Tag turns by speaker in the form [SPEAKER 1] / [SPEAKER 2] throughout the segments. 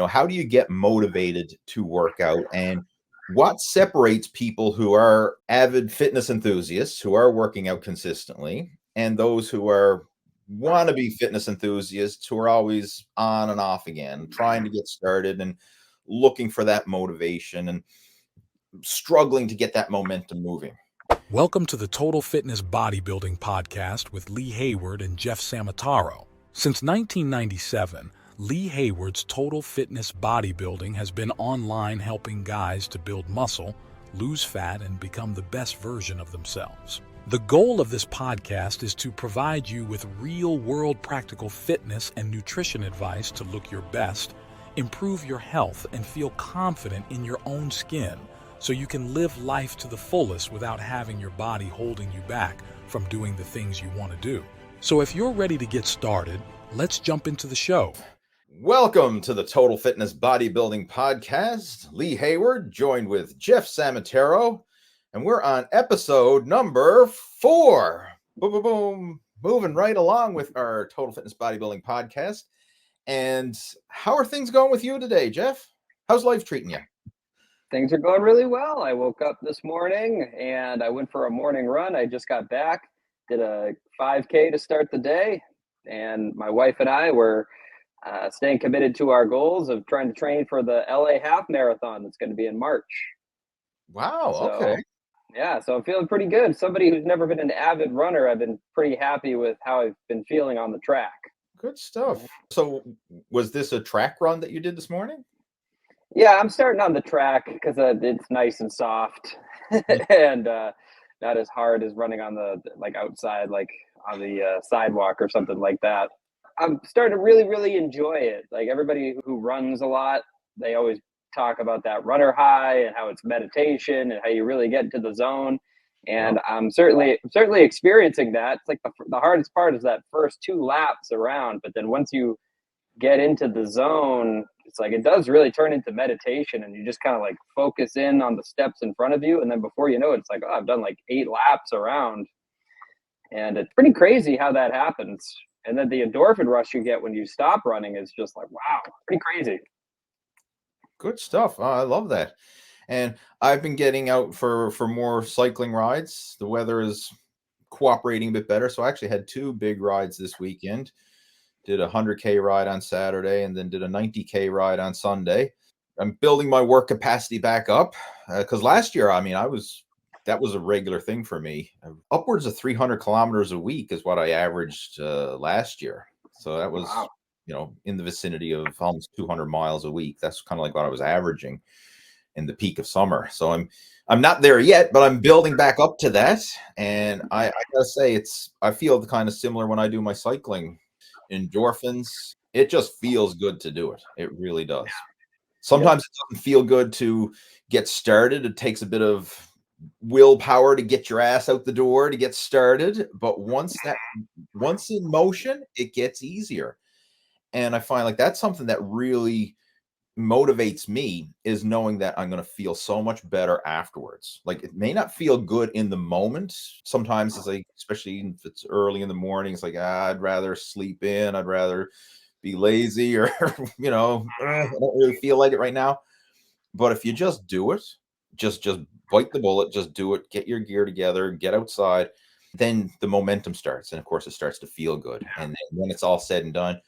[SPEAKER 1] How do you get motivated to work out, and what separates people who are avid fitness enthusiasts who are working out consistently and those who are wannabe fitness enthusiasts who are always on and off again, trying to get started and looking for that motivation and struggling to get that momentum moving?
[SPEAKER 2] Welcome to the Total Fitness Bodybuilding Podcast with Lee Hayward and Jeff Samataro. Since 1997, Lee Hayward's Total Fitness Bodybuilding has been online helping guys to build muscle, lose fat, and become the best version of themselves. The goal of this podcast is to provide you with real-world practical fitness and nutrition advice to look your best, improve your health, and feel confident in your own skin, so you can live life to the fullest without having your body holding you back from doing the things you want to do. So if you're ready to get started, let's jump into the show.
[SPEAKER 1] Welcome to the Total Fitness Bodybuilding Podcast. Lee Hayward, joined with Jeff Samataro, and we're on episode number 4. Boom, boom, boom. Moving right along with our Total Fitness Bodybuilding Podcast. And how are things going with you today, Jeff? How's life treating you?
[SPEAKER 3] Things are going really well. I woke up this morning and I went for a morning run. I just got back, did a 5K to start the day. And my wife and I were staying committed to our goals of trying to train for the LA half marathon that's going to be in March.
[SPEAKER 1] Wow. Okay.
[SPEAKER 3] Yeah, so I'm feeling pretty good. Somebody who's never been an avid runner, I've been pretty happy with how I've been feeling on the track.
[SPEAKER 1] Good stuff. So was this a track run that you did this morning?
[SPEAKER 3] Yeah, I'm starting on the track because it's nice and soft and not as hard as running on the outside, like on the sidewalk or something like that. I'm starting to really, really enjoy it. Like everybody who runs a lot, they always talk about that runner high and how it's meditation and how you really get into the zone. And I'm certainly experiencing that. It's like the hardest part is that first 2 laps around, but then once you get into the zone, it's like it does really turn into meditation, and you just kind of like focus in on the steps in front of you, and then before you know it, it's like, oh, I've done like 8 laps around, and it's pretty crazy how that happens. And then the endorphin rush you get when you stop running is just like, wow, pretty crazy.
[SPEAKER 1] Good stuff. I love that. And I've been getting out for more cycling rides. The weather is cooperating a bit better, so I actually had 2 big rides this weekend. Did a 100K ride on Saturday and then did a 90K ride on Sunday. I'm building my work capacity back up because last year, that was a regular thing for me. Upwards of 300 kilometers a week is what I averaged last year. So that was, in the vicinity of almost 200 miles a week. That's kind of like what I was averaging in the peak of summer. So I'm not there yet, but I'm building back up to that. And I gotta say, I feel kind of similar when I do my cycling. Endorphins, it just feels good to do it. It really does. Sometimes it doesn't feel good to get started. It takes a bit of willpower to get your ass out the door to get started, but once in motion, it gets easier. And I find like that's something that really motivates me, is knowing that I'm going to feel so much better afterwards. Like it may not feel good in the moment. Sometimes it's like, especially if it's early in the morning, it's like, I'd rather sleep in. I'd rather be lazy or, I don't really feel like it right now. But if you just do it, just bite the bullet, just do it, get your gear together, get outside, then the momentum starts. And of course it starts to feel good. And then when it's all said and done,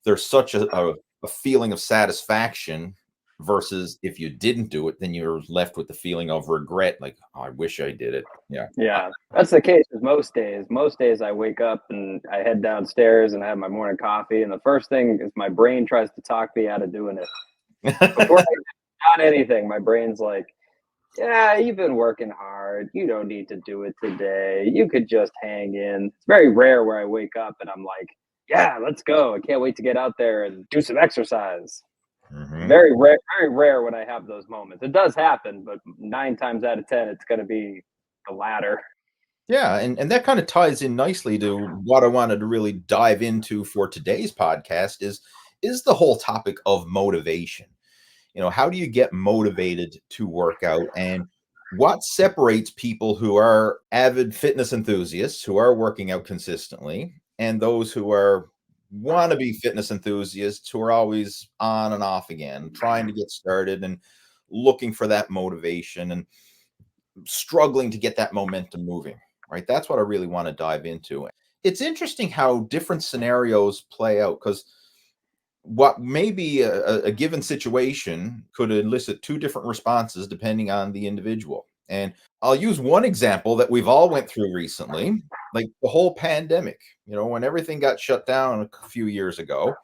[SPEAKER 1] there's such a feeling of satisfaction versus if you didn't do it, then you're left with the feeling of regret. Like, oh, I wish I did it.
[SPEAKER 3] Yeah, that's the case with most days. Most days I wake up and I head downstairs and I have my morning coffee. And the first thing is my brain tries to talk me out of doing it. Before I done anything, my brain's like, yeah, you've been working hard. You don't need to do it today. You could just hang in. It's very rare where I wake up and I'm like, yeah, let's go. I can't wait to get out there and do some exercise.
[SPEAKER 1] Mm-hmm.
[SPEAKER 3] Very rare when I have those moments. It does happen, but 9 times out of 10, it's going to be the latter.
[SPEAKER 1] Yeah, and that kind of ties in nicely to what I wanted to really dive into for today's podcast is the whole topic of motivation. How do you get motivated to work out, and what separates people who are avid fitness enthusiasts who are working out consistently and those who are wannabe fitness enthusiasts who are always on and off again, trying to get started and looking for that motivation and struggling to get that momentum moving, right? That's what I really want to dive into. It's interesting how different scenarios play out because what may be a given situation could elicit two different responses depending on the individual. And I'll use one example that we've all went through recently, like the whole pandemic. When everything got shut down a few years ago,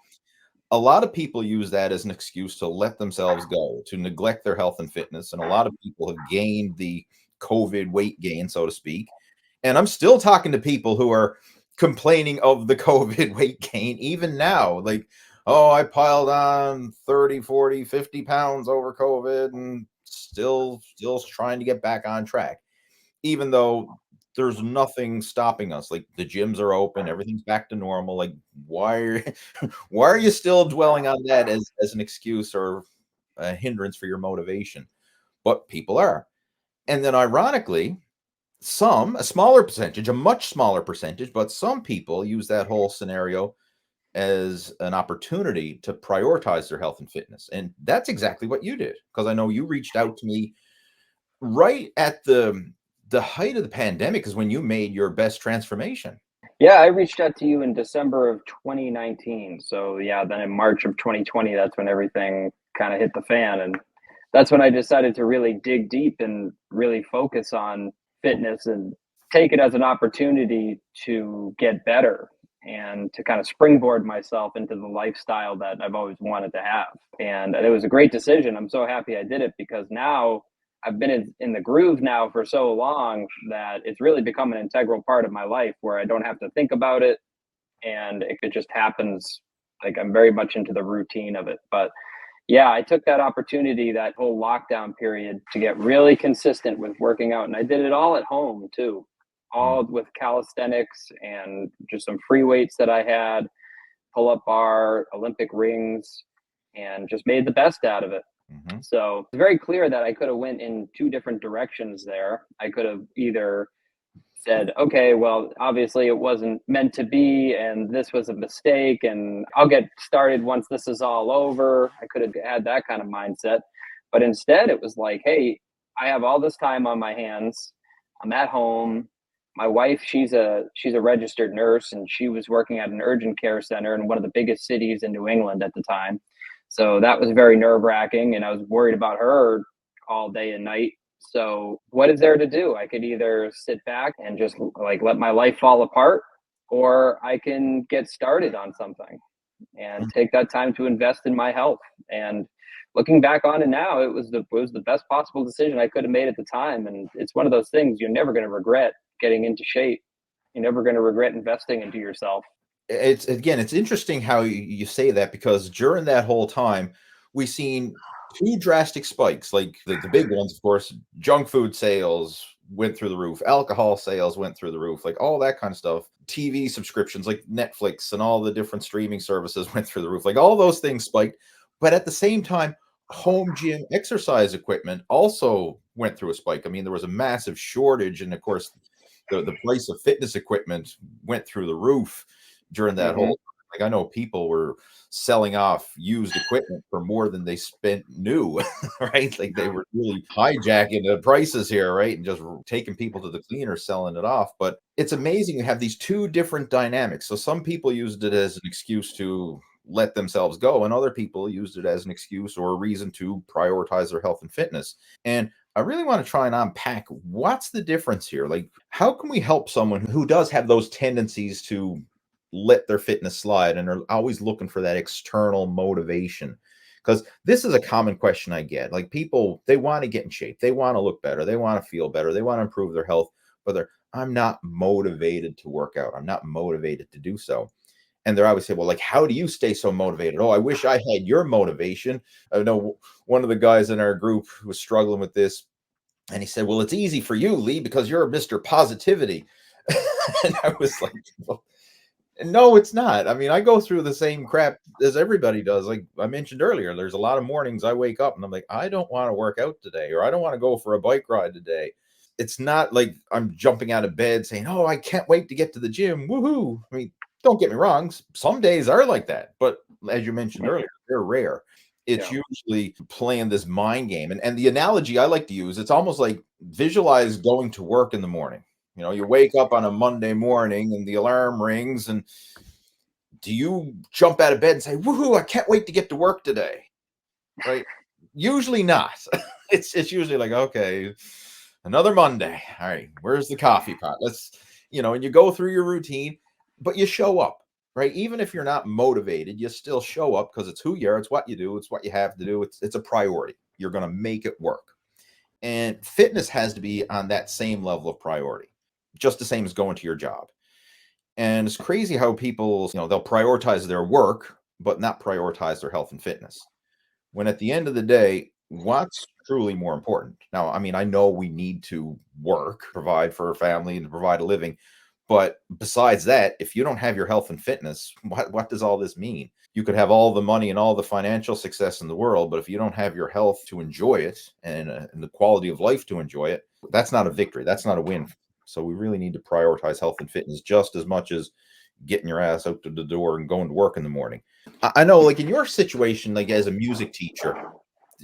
[SPEAKER 1] a lot of people use that as an excuse to let themselves go, to neglect their health and fitness. And a lot of people have gained the COVID weight gain, so to speak. And I'm still talking to people who are complaining of the COVID weight gain, even now. Like, oh, I piled on 30, 40, 50 pounds over COVID and still trying to get back on track, even though there's nothing stopping us. Like the gyms are open, everything's back to normal. Like, why are why are you still dwelling on that as an excuse or a hindrance for your motivation? But people are. And then ironically, a smaller percentage, a much smaller percentage, but some people use that whole scenario as an opportunity to prioritize their health and fitness. And that's exactly what you did, because I know you reached out to me right at the height of the pandemic is when you made your best transformation.
[SPEAKER 3] Yeah, I reached out to you in December of 2019. So yeah, then in March of 2020, that's when everything kind of hit the fan. And that's when I decided to really dig deep and really focus on fitness and take it as an opportunity to get better and to kind of springboard myself into the lifestyle that I've always wanted to have. And it was a great decision. I'm so happy I did it because now I've been in the groove now for so long that it's really become an integral part of my life where I don't have to think about it and it just happens. Like I'm very much into the routine of it. But yeah, I took that opportunity, that whole lockdown period, to get really consistent with working out. And I did it all at home too,
[SPEAKER 1] Mm,
[SPEAKER 3] all with calisthenics and just some free weights that I had, pull up bar, Olympic rings, and just made the best out of it.
[SPEAKER 1] mhm,
[SPEAKER 3] So it's very clear that I could have went in two different directions there. I could have either said, okay, well, obviously it wasn't meant to be, and this was a mistake, and I'll get started once this is all over. I could have had that kind of mindset. But instead, it was like, hey, I have all this time on my hands. I'm at home. My wife, she's a registered nurse, and she was working at an urgent care center in one of the biggest cities in New England at the time. So that was very nerve wracking, and I was worried about her all day and night. So what is there to do? I could either sit back and just like let my life fall apart, or I can get started on something and
[SPEAKER 1] mm.
[SPEAKER 3] take that time to invest in my health. And looking back on it now, it was the best possible decision I could have made at the time. And it's one of those things you're never going to regret getting into shape. You're never going to regret investing into yourself.
[SPEAKER 1] It's interesting how you say that, because during that whole time we seen two drastic spikes. Like the big ones, of course, junk food sales went through the roof, alcohol sales went through the roof, like all that kind of stuff. TV subscriptions like Netflix and all the different streaming services went through the roof, like all those things spiked. But at the same time, home gym exercise equipment also went through a spike. I mean, there was a massive shortage, and of course the price of fitness equipment went through the roof during that
[SPEAKER 3] Hmm.
[SPEAKER 1] whole, like, I know people were selling off used equipment for more than they spent new, right? Like they were really hijacking the prices here, right? And just taking people to the cleaner, selling it off. But it's amazing you have these two different dynamics. So some people used it as an excuse to let themselves go, and other people used it as an excuse or a reason to prioritize their health and fitness. And I really want to try and unpack what's the difference here. Like, how can we help someone who does have those tendencies to let their fitness slide and are always looking for that external motivation? Because this is a common question I get. Like, people, they want to get in shape, they want to look better, they want to feel better, they want to improve their health, but I'm not motivated to work out. I'm not motivated to do so. And they're always say, well, like, how do you stay so motivated? Oh, I wish I had your motivation. I know one of the guys in our group was struggling with this, and he said, well, it's easy for you, Lee, because you're Mr. Positivity. And I was like, well, no, it's not. I mean, I go through the same crap as everybody does. Like I mentioned earlier, there's a lot of mornings I wake up and I'm like, I don't want to work out today, or I don't want to go for a bike ride today. It's not like I'm jumping out of bed saying, oh, I can't wait to get to the gym. Woohoo. I mean, Don't get me wrong, some days are like that, but as you mentioned
[SPEAKER 3] Mhm.
[SPEAKER 1] earlier, they're rare. It's
[SPEAKER 3] Yeah.
[SPEAKER 1] usually playing this mind game, and the analogy I like to use, it's almost like visualize going to work in the morning. You wake up on a Monday morning and the alarm rings, and do you jump out of bed and say, "Woohoo, I can't wait to get to work today." Right? Usually not. It's usually like, okay, another Monday. All right, where's the coffee pot? And you go through your routine, but you show up, right? Even if you're not motivated, you still show up because it's who you are, it's what you do, it's what you have to do, it's a priority. You're gonna make it work. And fitness has to be on that same level of priority, just the same as going to your job. And it's crazy how people, they'll prioritize their work, but not prioritize their health and fitness. When at the end of the day, what's truly more important? Now, I mean, I know we need to work, provide for a family, and provide a living. But besides that, if you don't have your health and fitness, what does all this mean? You could have all the money and all the financial success in the world, but if you don't have your health to enjoy it and the quality of life to enjoy it, that's not a victory. That's not a win. So we really need to prioritize health and fitness just as much as getting your ass out to the door and going to work in the morning. I know, like in your situation, like as a music teacher,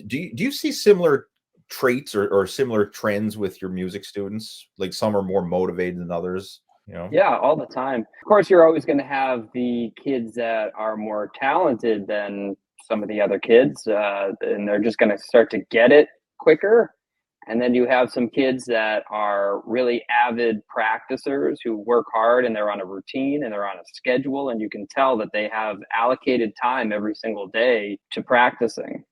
[SPEAKER 1] do you see similar traits or similar trends with your music students? Like some are more motivated than others, you know?
[SPEAKER 3] Yeah, all the time. Of course, you're always going to have the kids that are more talented than some of the other kids, and they're just going to start to get it quicker. And then you have some kids that are really avid practicers who work hard and they're on a routine and they're on a schedule, and you can tell that they have allocated time every single day to practicing.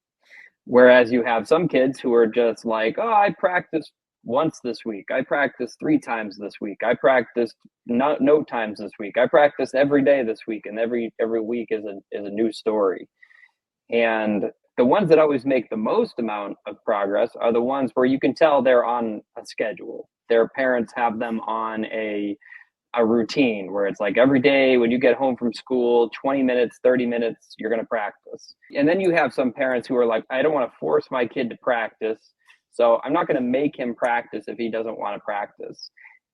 [SPEAKER 3] Whereas you have some kids who are just like, oh, I practiced once this week. I practiced 3 times this week. I practiced no times this week. I practiced every day this week, and every week is a new story. And the ones that always make the most amount of progress are the ones where you can tell they're on a schedule. Their parents have them on a routine where it's like every day when you get home from school, 20 minutes, 30 minutes, you're going to practice. And then you have some parents who are like, I don't want to force my kid to practice. So I'm not going to make him practice if he doesn't want to practice.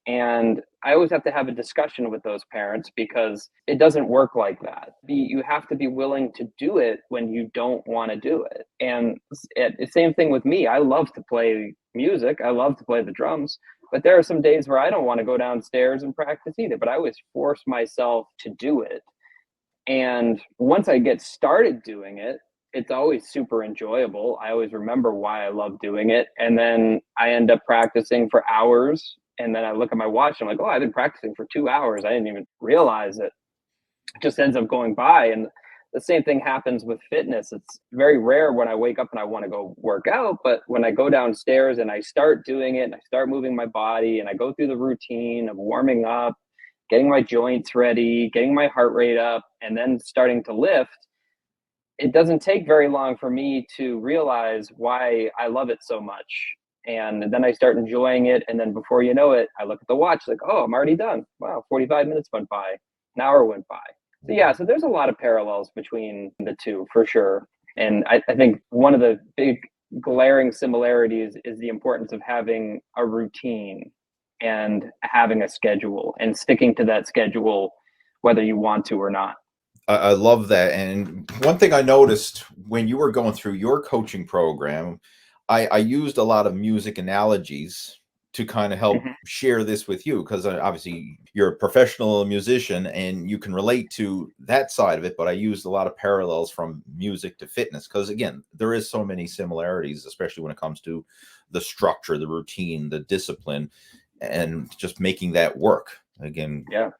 [SPEAKER 3] And I always have to have a discussion with those parents because it doesn't work like that. You have to be willing to do it when you don't want to do it. And the same thing with me. I love to play music. I love to play the drums. But there are some days where I don't want to go downstairs and practice either, but I always force myself to do it. And once I get started doing it, it's always super enjoyable. I always remember why I love doing it. And then I end up practicing for hours. And then I look at my watch and I'm like, oh, I've been practicing for 2 hours. I didn't even realize it. It just ends up going by. And the same thing happens with fitness. It's very rare when I wake up and I want to go work out, but when I go downstairs and I start doing it and I start moving my body and I go through the routine of warming up, getting my joints ready, getting my heart rate up, and then starting to lift, it doesn't take very long for me to realize why I love it so much. And then I start enjoying it. And then before you know it, I look at the watch like, oh, I'm already done. Wow, 45 minutes went by. An hour went by. So yeah, so there's a lot of parallels between the two for sure. And I think one of the big glaring similarities is the importance of having a routine and having a schedule and sticking to that schedule whether you want to or not.
[SPEAKER 1] I love that. And one thing I noticed when you were going through your coaching program, I used a lot of music analogies to kind of help
[SPEAKER 3] Mhm.
[SPEAKER 1] share this with you because obviously you're a professional musician and you can relate to that side of it. But I used a lot of parallels from music to fitness because, again, there is so many similarities, especially when it comes to the structure, the routine, the discipline, and just making that work. Again,
[SPEAKER 3] Yeah.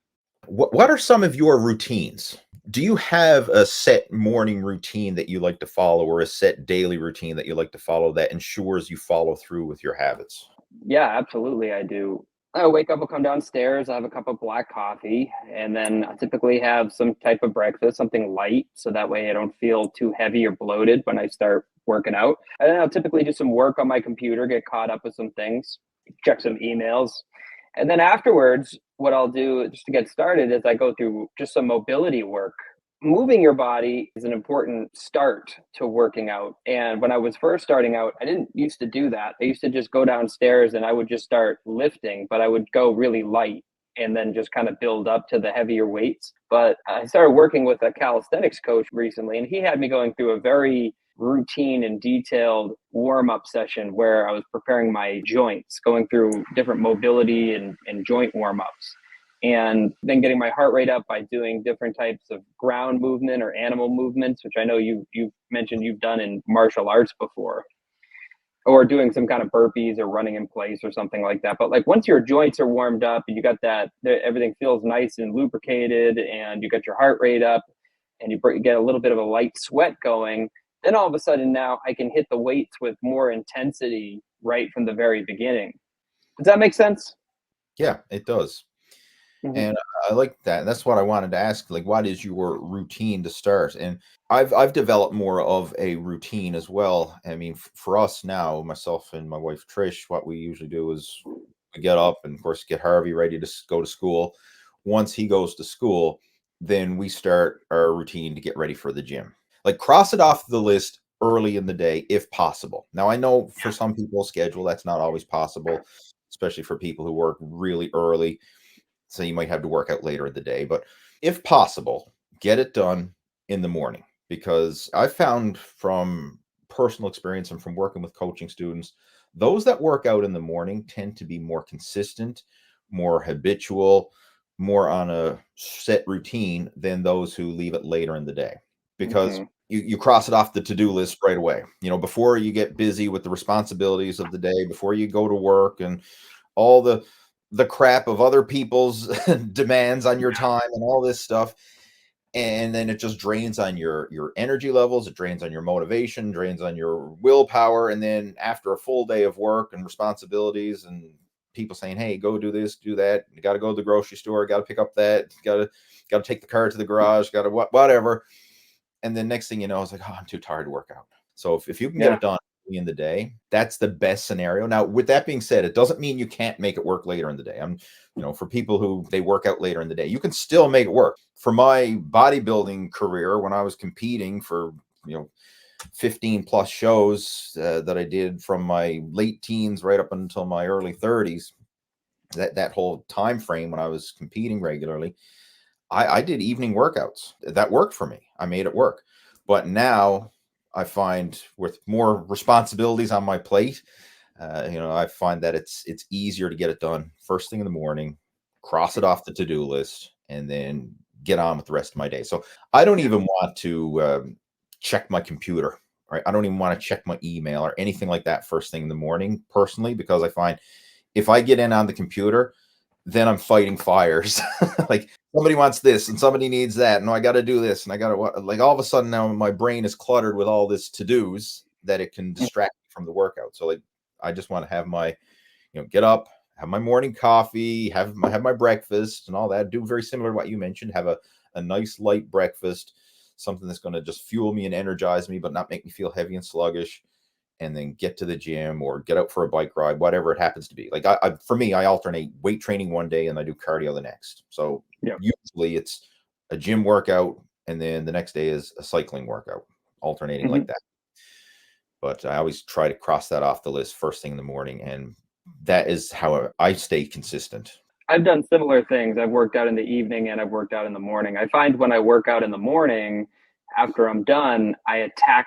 [SPEAKER 1] what are some of your routines? Do you have a set morning routine that you like to follow or a set daily routine that you like to follow that ensures you follow through with your habits?
[SPEAKER 3] Yeah, absolutely. I do. I wake up, I'll come downstairs, I have a cup of black coffee, and then I typically have some type of breakfast, something light, so that way I don't feel too heavy or bloated when I start working out. And then I'll typically do some work on my computer, get caught up with some things, check some emails. And then afterwards, what I'll do just to get started is I go through just some mobility work. Moving your body is an important start to working out. And when I was first starting out, I didn't used to do that. I used to just go downstairs and I would just start lifting, but I would go really light. and then just kind of build up to the heavier weights. But I started working with a calisthenics coach recently, and he had me going through a very routine and detailed warm-up session where I was preparing my joints, going through different mobility and joint warm-ups, and then getting my heart rate up by doing different types of ground movement or animal movements, which I know you've mentioned you've done in martial arts before, or doing some kind of burpees or running in place or something like that. But like once your joints are warmed up and you got that, everything feels nice and lubricated, and you got your heart rate up, and you get a little bit of a light sweat going, then all of a sudden now I can hit the weights with more intensity right from the very beginning. Does that make sense?
[SPEAKER 1] Yeah, it does.
[SPEAKER 3] Mm-hmm.
[SPEAKER 1] And I like that. That's what I wanted to ask. Like, what is your routine to start? And I've developed more of a routine as well. I mean, for us now, myself and my wife Trish, what we usually do is we get up and, of course, get Harvey ready to go to school. Once he goes to school, then we start our routine to get ready for the gym. Like, cross it off the list early in the day if possible. Now, I know for some people's schedule that's not always possible, especially for people who work really early, so you might have to work out later in the day, but if possible, get it done in the morning, because I found from personal experience and from working with coaching students, those that work out in the morning tend to be more consistent, more habitual, more on a set routine than those who leave it later in the day, because
[SPEAKER 3] Mm-hmm.
[SPEAKER 1] you cross it off the to-do list right away. Before you get busy with the responsibilities of the day, before you go to work and all the crap of other people's demands on your time and all this stuff, and then it just drains on your energy levels, it drains on your motivation, drains on your willpower, and then after a full day of work and responsibilities and people saying, hey, go do this, do that, you got to go to the grocery store, got to pick up that, got to take the car to the garage, got to whatever, and then next thing you know, it's like, oh, I'm too tired to work out. So if you can get
[SPEAKER 3] Yeah.
[SPEAKER 1] it done in the day, that's the best scenario. Now, with that being said, it doesn't mean you can't make it work later in the day. For people who they work out later in the day, you can still make it work. For my bodybuilding career, when I was competing for, 15 plus shows that I did from my late teens right up until my early 30s, that whole time frame when I was competing regularly, I did evening workouts. That worked for me. I made it work. But now I find with more responsibilities on my plate, I find that it's easier to get it done first thing in the morning, cross it off the to-do list, and then get on with the rest of my day. So I don't even want to check my computer, right? I don't even want to check my email or anything like that first thing in the morning personally, because I find if I get in on the computer, then I'm fighting fires. Like somebody wants this and somebody needs that. And I got to do this. And I got to, like, all of a sudden now my brain is cluttered with all this to-dos that it can distract me from the workout. So like, I just want to have my, get up, have my morning coffee, have my breakfast and all that. Do very similar to what you mentioned. Have a nice light breakfast, something that's going to just fuel me and energize me, but not make me feel heavy and sluggish. And then get to the gym or get out for a bike ride, whatever it happens to be. Like for me, I alternate weight training one day and I do cardio the next. So
[SPEAKER 3] Yeah.
[SPEAKER 1] usually it's a gym workout and then the next day is a cycling workout, alternating like that. But I always try to cross that off the list first thing in the morning, and that is how I stay consistent.
[SPEAKER 3] I've done similar things. I've worked out in the evening and I've worked out in the morning. I find when I work out in the morning, after I'm done, I attack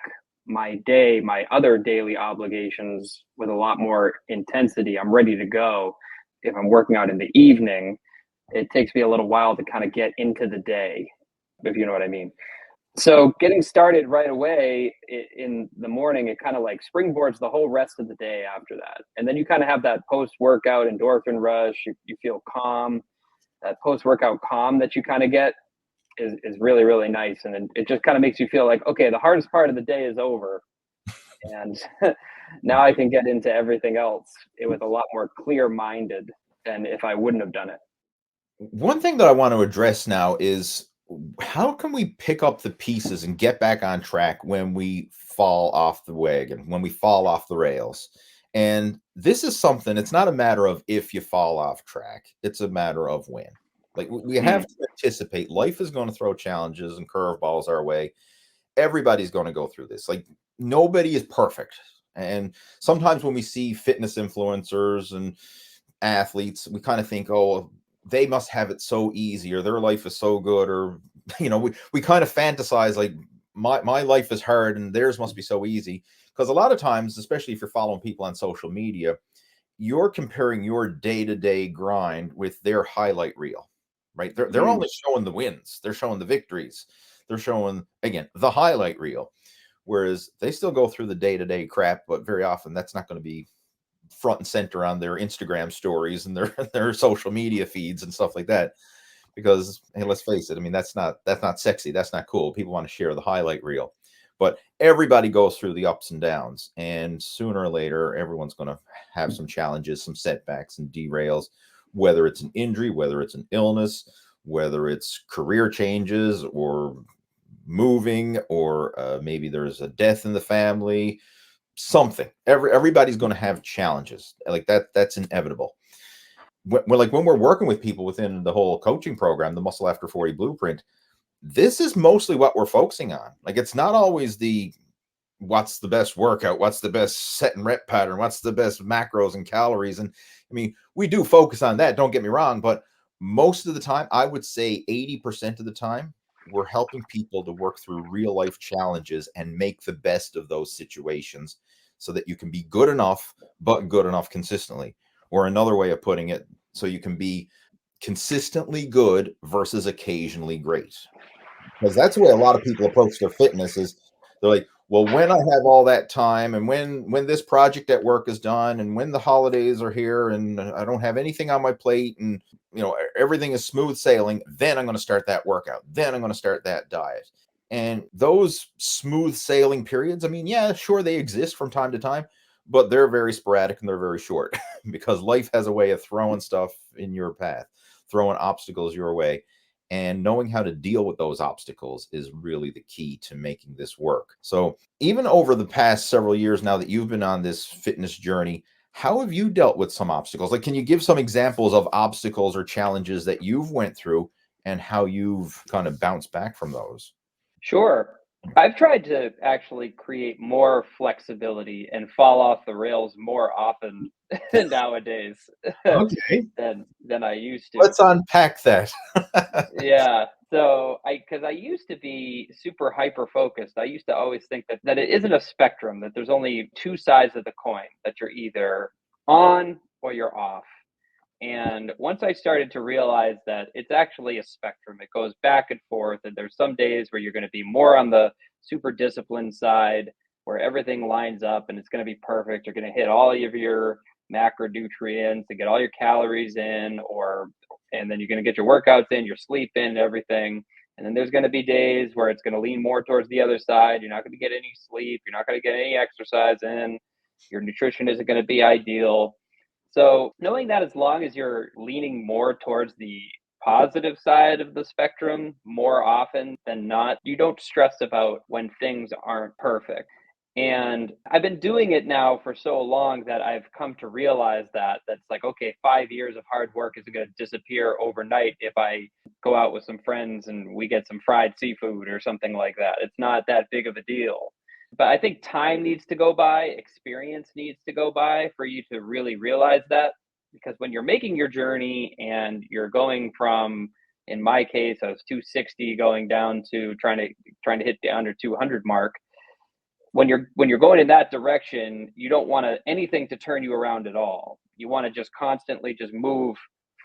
[SPEAKER 3] my day, my other daily obligations with a lot more intensity. I'm ready to go. If I'm working out in the evening, it takes me a little while to kind of get into the day, if you know what I mean. So getting started right away in the morning, it kind of like springboards the whole rest of the day after that. And then you kind of have that post-workout endorphin rush. You feel calm. That post-workout calm that you kind of get is really, really nice. And it just kind of makes you feel like, okay, the hardest part of the day is over. And now I can get into everything else with a lot more clear-minded than if I wouldn't have done it.
[SPEAKER 1] One thing that I want to address now is how can we pick up the pieces and get back on track when we fall off the wagon, when we fall off the rails? And this is something, it's not a matter of if you fall off track, it's a matter of when. Like we have to anticipate life is going to throw challenges and curveballs our way. Everybody's going to go through this. Like nobody is perfect. And sometimes when we see fitness influencers and athletes, we kind of think, oh, they must have it so easy, or their life is so good, or we kind of fantasize like my life is hard and theirs must be so easy. Because a lot of times, especially if you're following people on social media, you're comparing your day-to-day grind with their highlight reel, right? They're
[SPEAKER 3] Mm.
[SPEAKER 1] only showing the wins, they're showing the victories, they're showing, again, the highlight reel, whereas they still go through the day-to-day crap, but very often that's not going to be front and center on their Instagram stories and their their social media feeds and stuff like that. Because, hey, let's face it, I mean, that's not sexy, that's not cool. People want to share the highlight reel, but everybody goes through the ups and downs, and sooner or later everyone's going to have some challenges, some setbacks and derails, whether it's an injury, whether it's an illness, whether it's career changes, or moving, or maybe there's a death in the family, something. Everybody's going to have challenges like that. That's inevitable. When we're working with people within the whole coaching program, the Muscle After 40 Blueprint, this is mostly what we're focusing on. Like, it's not always the what's the best workout, what's the best set and rep pattern, what's the best macros and calories. And I mean, we do focus on that, don't get me wrong, but most of the time, I would say 80% of the time, we're helping people to work through real life challenges and make the best of those situations so that you can be good enough, but good enough consistently. Or another way of putting it, so you can be consistently good versus occasionally great. Because that's the way a lot of people approach their fitness. Is they're like, well, when I have all that time, and when this project at work is done, and when the holidays are here, and I don't have anything on my plate, and everything is smooth sailing, then I'm going to start that workout, then I'm going to start that diet. And those smooth sailing periods, I mean, yeah, sure, they exist from time to time, but they're very sporadic and they're very short because life has a way of throwing stuff in your path, throwing obstacles your way. And knowing how to deal with those obstacles is really the key to making this work. So, even over the past several years now that you've been on this fitness journey, how have you dealt with some obstacles? Like, can you give some examples of obstacles or challenges that you've went through and how you've kind of bounced back from those?
[SPEAKER 3] Sure. I've tried to actually create more flexibility and fall off the rails more often nowadays
[SPEAKER 1] Okay,
[SPEAKER 3] than I used to.
[SPEAKER 1] let's unpack that.
[SPEAKER 3] Yeah. So because I used to be super hyper focused. I used to always think that it isn't a spectrum, that there's only two sides of the coin, that you're either on or you're off. And once I started to realize that it's actually a spectrum, it goes back and forth. And there's some days where you're going to be more on the super disciplined side, where everything lines up and it's going to be perfect. You're going to hit all of your macronutrients and get all your calories in, and then you're going to get your workouts in, your sleep in, everything. And then there's going to be days where it's going to lean more towards the other side. You're not going to get any sleep. You're not going to get any exercise in. Your nutrition isn't going to be ideal. So knowing that as long as you're leaning more towards the positive side of the spectrum more often than not, you don't stress about when things aren't perfect. And I've been doing it now for so long that I've come to realize that that's like, okay, 5 years of hard work isn't going to disappear overnight if I go out with some friends and we get some fried seafood or something like that. It's not that big of a deal. But I think time needs to go by, experience needs to go by for you to really realize that. Because when you're making your journey and you're going from, in my case, I was 260 going down to trying to hit the under 200 mark. When you're going in that direction, you don't want anything to turn you around at all. You want to just constantly just move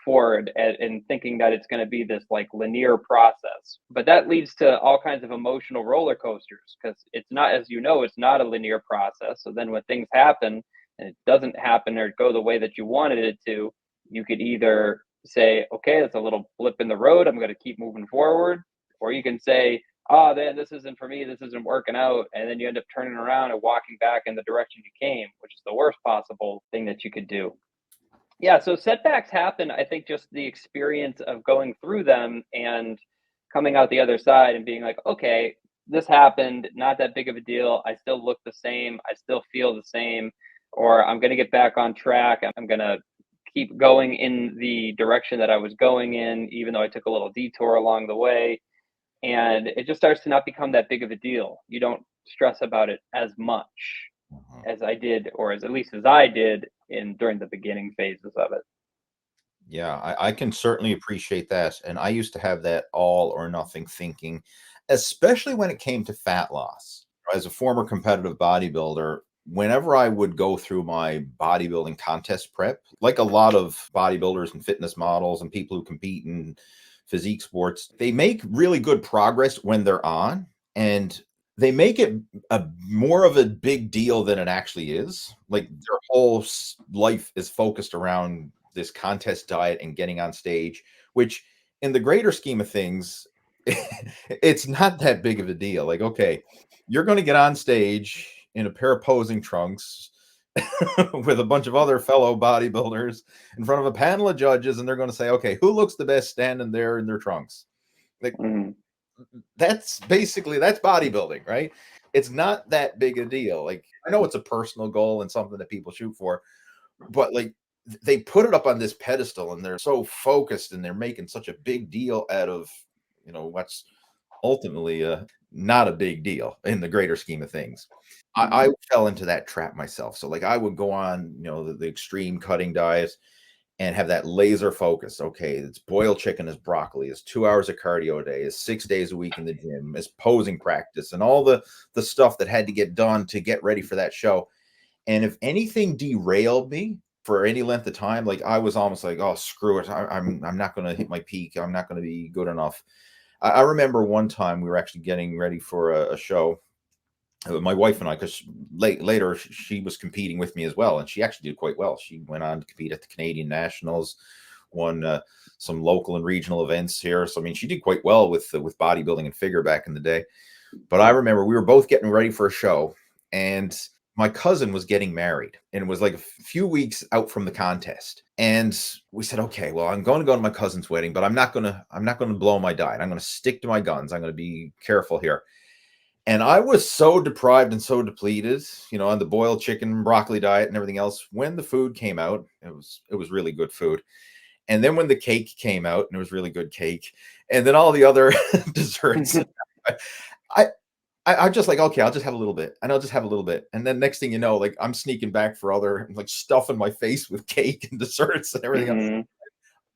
[SPEAKER 3] forward and thinking that it's going to be this like linear process. But that leads to all kinds of emotional roller coasters because it's not, as you know, it's not a linear process. So then when things happen and it doesn't happen or go the way that you wanted it to, you could either say, okay, it's a little blip in the road, I'm going to keep moving forward. Or you can say, oh, then this isn't for me, this isn't working out. And then you end up turning around and walking back in the direction you came, which is the worst possible thing that you could do. Yeah, so setbacks happen. I think just the experience of going through them and coming out the other side and being like, okay, this happened, not that big of a deal. I still look the same. I still feel the same. Or I'm going to get back on track. I'm going to keep going in the direction that I was going in, even though I took a little detour along the way. And it just starts to not become that big of a deal. You don't stress about it as much
[SPEAKER 1] Mhm.
[SPEAKER 3] as I did, or as at least as I did in during the beginning phases of it.
[SPEAKER 1] Yeah, I can certainly appreciate that. And I used to have that all or nothing thinking, especially when it came to fat loss. As a former competitive bodybuilder, whenever I would go through my bodybuilding contest prep, like a lot of bodybuilders and fitness models and people who compete in physique sports, they make really good progress when they're on. And they make it a more of a big deal than it actually is. Like their whole life is focused around this contest diet and getting on stage, which in the greater scheme of things, it's not that big of a deal. Like, okay, you're going to get on stage in a pair of posing trunks with a bunch of other fellow bodybuilders in front of a panel of judges, and they're going to say, okay, who looks the best standing there in their trunks? Like,
[SPEAKER 3] Mhm.
[SPEAKER 1] that's bodybuilding, right? It's not that big a deal. Like, I know it's a personal goal and something that people shoot for, but like they put it up on this pedestal and they're so focused and they're making such a big deal out of what's ultimately not a big deal in the greater scheme of things. I
[SPEAKER 3] Mhm.
[SPEAKER 1] fell into that trap myself. So like I would go on the extreme cutting diet and have that laser focus. Okay, it's boiled chicken, is broccoli, is 2 hours of cardio a day, is 6 days a week in the gym, is posing practice, and all the stuff that had to get done to get ready for that show. And if anything derailed me for any length of time, like I was almost like, oh, screw it. I'm not going to hit my peak. I'm not going to be good enough. I remember one time we were actually getting ready for a show. My wife and I, because later she was competing with me as well, and she actually did quite well. She went on to compete at the Canadian Nationals, won some local and regional events here. So I mean, she did quite well with bodybuilding and figure back in the day. But I remember we were both getting ready for a show, and my cousin was getting married, and it was like a few weeks out from the contest. And we said, okay, well, I'm going to go to my cousin's wedding, but I'm not gonna blow my diet. I'm gonna stick to my guns. I'm gonna be careful here. And I was so deprived and so depleted, on the boiled chicken, broccoli diet, and everything else. When the food came out, it was really good food. And then when the cake came out, and it was really good cake, and then all the other desserts, I I'm just like, okay, I'll just have a little bit, and I'll just have a little bit, and then next thing you know, like I'm sneaking back for other like stuffing my face with cake and desserts and everything else.
[SPEAKER 3] Mhm.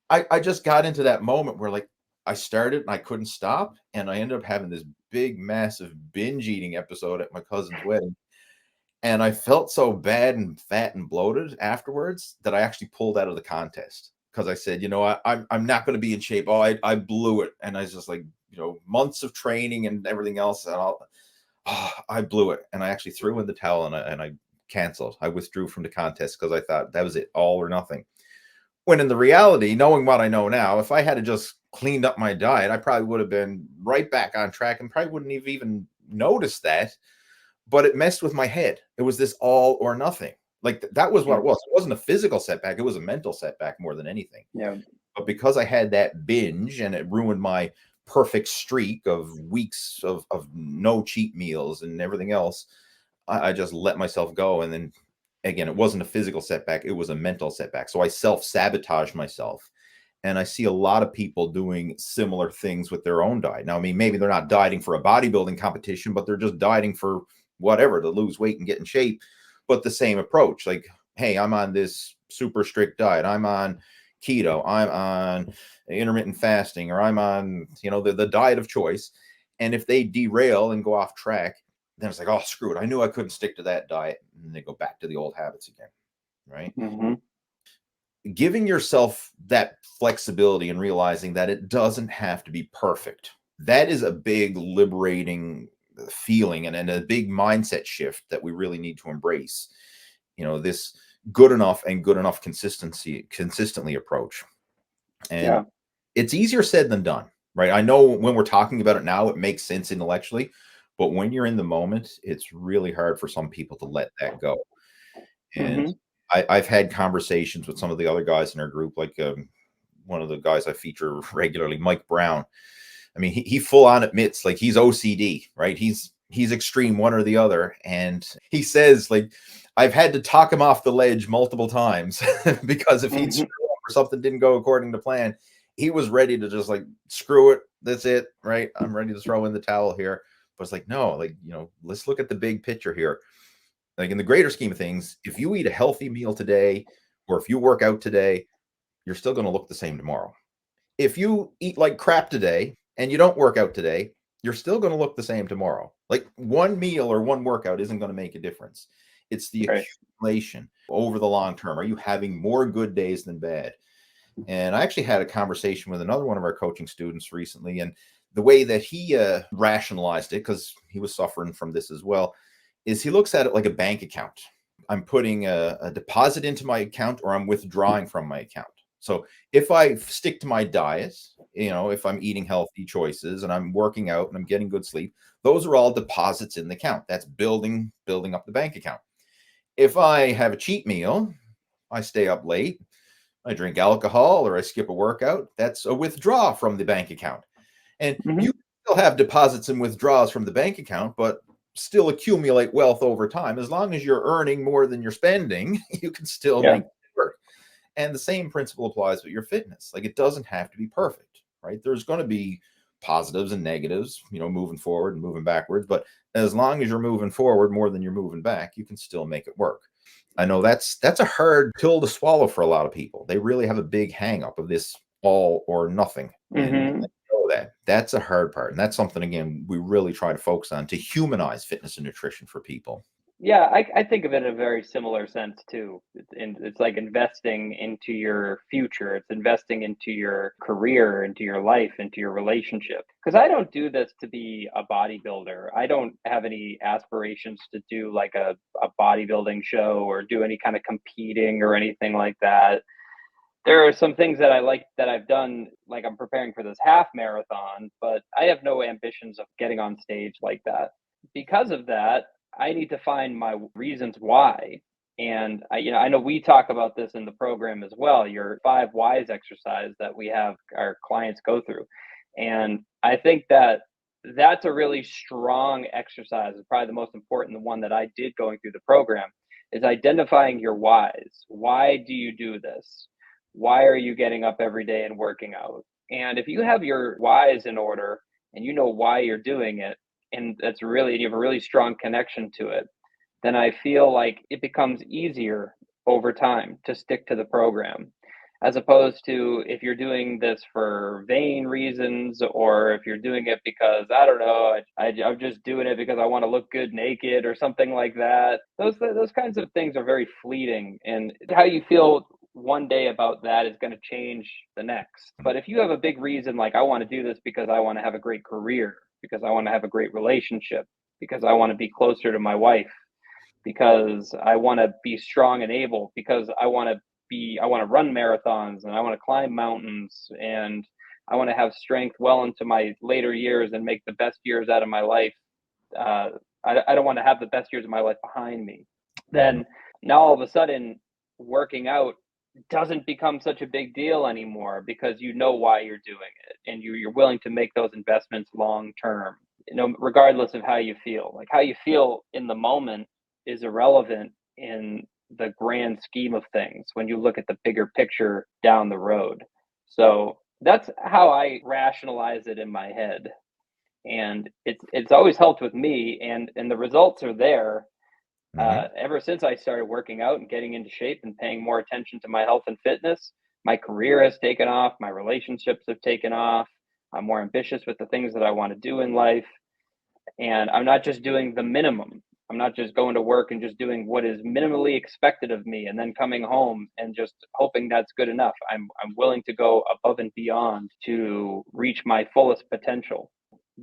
[SPEAKER 1] I just got into that moment where like I started and I couldn't stop, and I ended up having this big, massive binge eating episode at my cousin's wedding, and I felt so bad and fat and bloated afterwards that I actually pulled out of the contest because I said, I'm not going to be in shape. Oh, I blew it, and I was just like, months of training and everything else, and I blew it, and I actually threw in the towel and I canceled. I withdrew from the contest because I thought that was it, all or nothing. When in the reality, knowing what I know now, if I had just cleaned up my diet, I probably would have been right back on track and probably wouldn't have even noticed that. But it messed with my head. It was this all or nothing. Like that was what it
[SPEAKER 3] Mhm.
[SPEAKER 1] was. It wasn't a physical setback. It was a mental setback more than anything.
[SPEAKER 3] Yeah.
[SPEAKER 1] But because I had that binge and it ruined my perfect streak of weeks of no cheat meals and everything else, I just let myself go. And then again, it wasn't a physical setback, it was a mental setback. So I self sabotaged myself. And I see a lot of people doing similar things with their own diet. Now, I mean, maybe they're not dieting for a bodybuilding competition, but they're just dieting for whatever to lose weight and get in shape. But the same approach, like, hey, I'm on this super strict diet. I'm on keto. I'm on intermittent fasting, or I'm on, the diet of choice. And if they derail and go off track, then it's like, oh, screw it. I knew I couldn't stick to that diet. And they go back to the old habits again. Right.
[SPEAKER 3] Mhm.
[SPEAKER 1] Giving yourself that flexibility and realizing that it doesn't have to be perfect. That is a big liberating feeling and a big mindset shift that we really need to embrace. This good enough consistently approach. And
[SPEAKER 3] Yeah.
[SPEAKER 1] it's easier said than done, right? I know when we're talking about it now, it makes sense intellectually, but when you're in the moment, it's really hard for some people to let that go. And
[SPEAKER 3] Mhm.
[SPEAKER 1] I've had conversations with some of the other guys in our group, like one of the guys I feature regularly, Mike Brown. I mean, he full on admits like he's OCD, right? He's extreme one or the other, and he says like I've had to talk him off the ledge multiple times because if he'd
[SPEAKER 3] Mhm.
[SPEAKER 1] screw up or something didn't go according to plan, he was ready to just like screw it. That's it, right? I'm ready to throw in the towel here. But it's like no, like let's look at the big picture here. Like in the greater scheme of things, if you eat a healthy meal today, or if you work out today, you're still going to look the same tomorrow. If you eat like crap today and you don't work out today, you're still going to look the same tomorrow. Like one meal or one workout isn't going to make a difference. It's the
[SPEAKER 3] Right.
[SPEAKER 1] accumulation over the long term. Are you having more good days than bad? And I actually had a conversation with another one of our coaching students recently, and the way that he rationalized it, because he was suffering from this as well, is he looks at it like a bank account. I'm putting a deposit into my account, or I'm withdrawing from my account. So if I stick to my diet, if I'm eating healthy choices and I'm working out and I'm getting good sleep, those are all deposits in the account. That's building up the bank account. If I have a cheat meal, I stay up late, I drink alcohol, or I skip a workout, that's a withdrawal from the bank account. And you still have deposits and withdrawals from the bank account, but still accumulate wealth over time. As long as you're earning more than you're spending, you can still make it work. And the same principle applies with your fitness. Like, it doesn't have to be perfect, right? There's going to be positives and negatives, moving forward and moving backwards. But as long as you're moving forward more than you're moving back, you can still make it work. I know that's a hard pill to swallow for a lot of people. They really have a big hang up of this all or nothing. And that's a hard part. And that's something, again, we really try to focus on, to humanize fitness and nutrition for people.
[SPEAKER 3] Yeah, I think of it in a very similar sense too. It's like investing into your future. It's investing into your career, into your life, into your relationship. Because I don't do this to be a bodybuilder. I don't have any aspirations to do like a bodybuilding show or do any kind of competing or anything like that. There are some things that I like that I've done, like I'm preparing for this half marathon, but I have no ambitions of getting on stage like that. Because of that, I need to find my reasons why. And I know we talk about this in the program as well, your 5 whys exercise that we have our clients go through. And I think that that's a really strong exercise. It's probably the most important, the one that I did going through the program, is identifying your whys. Why do you do this? Why are you getting up every day and working out? And if you have your whys in order and you know why you're doing it, and you have a really strong connection to it, then I feel like it becomes easier over time to stick to the program. As opposed to if you're doing this for vain reasons, or if you're doing it because, I don't know, I'm just doing it because I want to look good naked or something like that. Those kinds of things are very fleeting, and how you feel one day about that is going to change the next. But if you have a big reason, like I want to do this because I want to have a great career, because I want to have a great relationship, because I want to be closer to my wife, because I want to be strong and able, because I want to run marathons and I want to climb mountains and I want to have strength well into my later years and make the best years out of my life. I don't want to have the best years of my life behind me. Then now all of a sudden working out doesn't become such a big deal anymore, because you know why you're doing it and you're willing to make those investments long term, regardless of how you feel. Like, how you feel in the moment is irrelevant in the grand scheme of things when you look at the bigger picture down the road. So that's how I rationalize it in my head. And it's always helped with me, and the results are there. Ever since I started working out and getting into shape and paying more attention to my health and fitness, my career has taken off, my relationships have taken off. I'm more ambitious with the things that I want to do in life. And I'm not just doing the minimum. I'm not just going to work and just doing what is minimally expected of me and then coming home and just hoping that's good enough. I'm willing to go above and beyond to reach my fullest potential.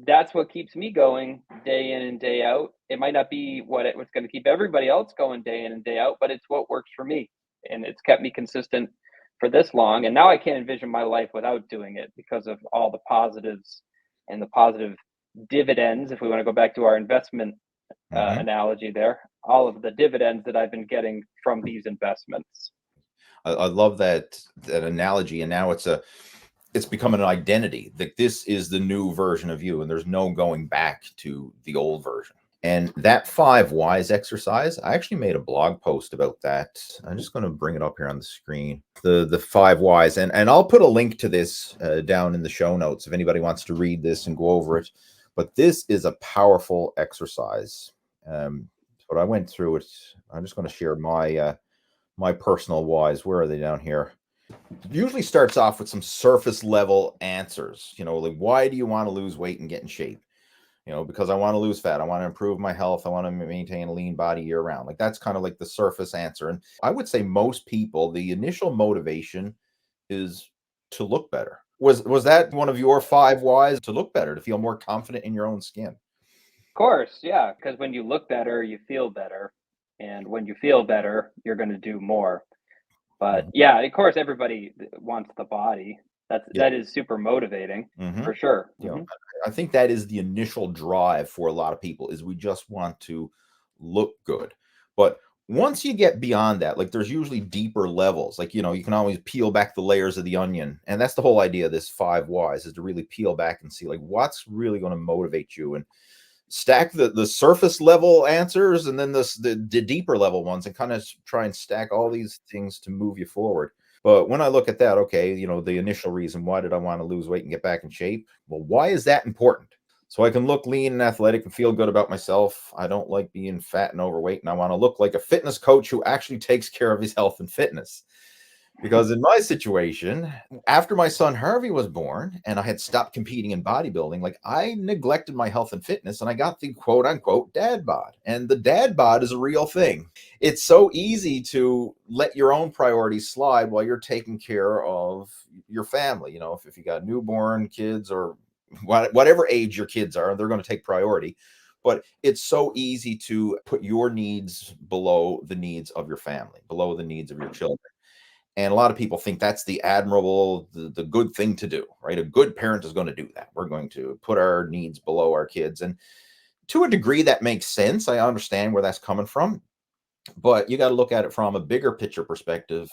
[SPEAKER 3] That's what keeps me going day in and day out. It might not be what's going to keep everybody else going day in and day out, but it's what works for me. And it's kept me consistent for this long. And now I can't envision my life without doing it, because of all the positives and the positive dividends. If we want to go back to our investment analogy there, all of the dividends that I've been getting from these investments.
[SPEAKER 1] I love that analogy. And now it's become an identity, that this is the new version of you and there's no going back to the old version. And that 5 whys exercise, I actually made a blog post about that. I'm just going to bring it up here on the screen. The 5 whys, and I'll put a link to this down in the show notes if anybody wants to read this and go over it. But this is a powerful exercise. But I went through it. I'm just going to share my personal whys. Where are they down here? usually starts off with some surface level answers. Like, why do you want to lose weight and get in shape? Because I want to lose fat. I want to improve my health. I want to maintain a lean body year round. Like, that's kind of like the surface answer. And I would say most people, the initial motivation is to look better. Was that one of your 5 whys? To look better, to feel more confident in your own skin?
[SPEAKER 3] Of course, yeah, because when you look better, you feel better, and when you feel better, you're going to do more. But
[SPEAKER 1] Mhm.
[SPEAKER 3] yeah, of course, everybody wants the body.
[SPEAKER 1] Yeah.
[SPEAKER 3] That is super motivating
[SPEAKER 1] Mhm.
[SPEAKER 3] for sure.
[SPEAKER 1] You know, I think that is the initial drive for a lot of people, is we just want to look good. But once you get beyond that, like, there's usually deeper levels. Like, you can always peel back the layers of the onion. And that's the whole idea of this 5 whys, is to really peel back and see, like, what's really going to motivate you, and stack the surface level answers, and then the deeper level ones, and kind of try and stack all these things to move you forward. But when I look at that, okay, the initial reason, why did I want to lose weight and get back in shape? Well, why is that important? So I can look lean and athletic and feel good about myself. I don't like being fat and overweight, and I want to look like a fitness coach who actually takes care of his health and fitness. Because in my situation, after my son Harvey was born and I had stopped competing in bodybuilding, like, I neglected my health and fitness, and I got the quote unquote dad bod. And the dad bod is a real thing. It's so easy to let your own priorities slide while you're taking care of your family. If you got newborn kids, or whatever age your kids are, they're going to take priority. But it's so easy to put your needs below the needs of your family, below the needs of your children. And a lot of people think that's the admirable, the good thing to do, right? A good parent is going to do that. We're going to put our needs below our kids. And to a degree, that makes sense. I understand where that's coming from. But you got to look at it from a bigger picture perspective.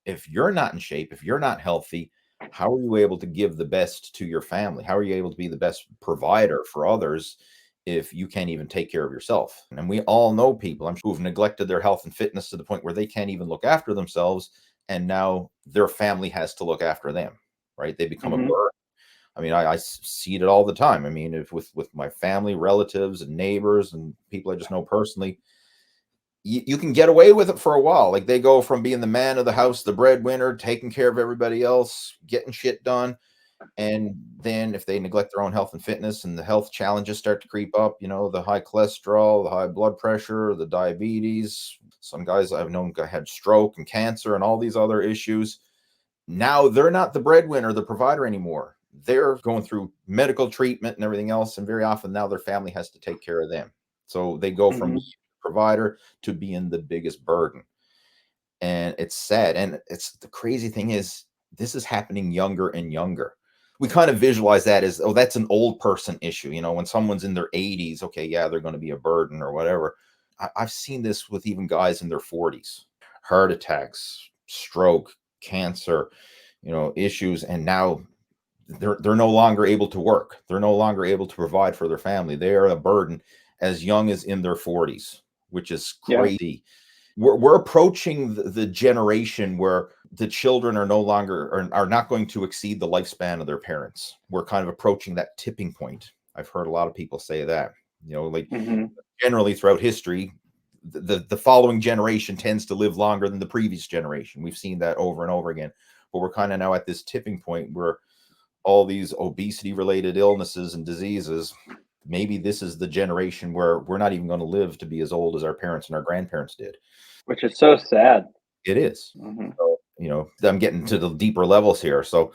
[SPEAKER 1] If you're not in shape, if you're not healthy, how are you able to give the best to your family? How are you able to be the best provider for others if you can't even take care of yourself? And we all know people, I'm sure, who've neglected their health and fitness to the point where they can't even look after themselves. And now their family has to look after them, right? They become a
[SPEAKER 3] Hmm.
[SPEAKER 1] burden. I mean, I see it all the time. I mean, if with my family, relatives, and neighbors, and people I just know personally, you can get away with it for a while. Like, they go from being the man of the house, the breadwinner, taking care of everybody else, getting shit done. And then if they neglect their own health and fitness, and the health challenges start to creep up, the high cholesterol, the high blood pressure, the diabetes. Some guys I've known had stroke and cancer and all these other issues. Now they're not the breadwinner, the provider anymore. They're going through medical treatment and everything else. And very often now their family has to take care of them. So they go from
[SPEAKER 3] Hmm.
[SPEAKER 1] being the provider to being the biggest burden. And it's sad. And it's the crazy thing is, this is happening younger and younger. We kind of visualize that as, oh, that's an old person issue. When someone's in their 80s, okay, yeah, they're going to be a burden or whatever. I've seen this with even guys in their 40s: heart attacks, stroke, cancer, issues. And now they're no longer able to work. They're no longer able to provide for their family. They are a burden as young as in their 40s, which is
[SPEAKER 3] Yeah,
[SPEAKER 1] crazy. We're approaching the generation where the children are no longer, are not going to exceed the lifespan of their parents. We're kind of approaching that tipping point. I've heard a lot of people say that. Like,
[SPEAKER 3] hmm,
[SPEAKER 1] generally throughout history, the following generation tends to live longer than the previous generation. We've seen that over and over again. But we're kind of now at this tipping point where all these obesity related illnesses and diseases, maybe this is the generation where we're not even going to live to be as old as our parents and our grandparents did.
[SPEAKER 3] which is so sad.
[SPEAKER 1] It is.
[SPEAKER 3] Hmm.
[SPEAKER 1] So, I'm getting to the deeper levels here. So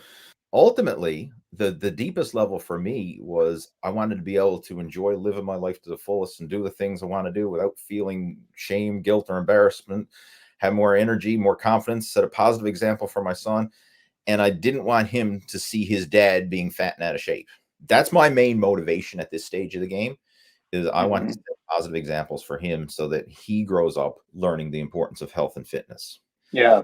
[SPEAKER 1] ultimately, the deepest level for me was, I wanted to be able to enjoy living my life to the fullest and do the things I want to do without feeling shame, guilt, or embarrassment. Have more energy, more confidence, set a positive example for my son. And I didn't want him to see his dad being fat and out of shape. That's my main motivation at this stage of the game, is I want to
[SPEAKER 3] Hmm.
[SPEAKER 1] set positive examples for him so that he grows up learning the importance of health and fitness.
[SPEAKER 3] Yeah.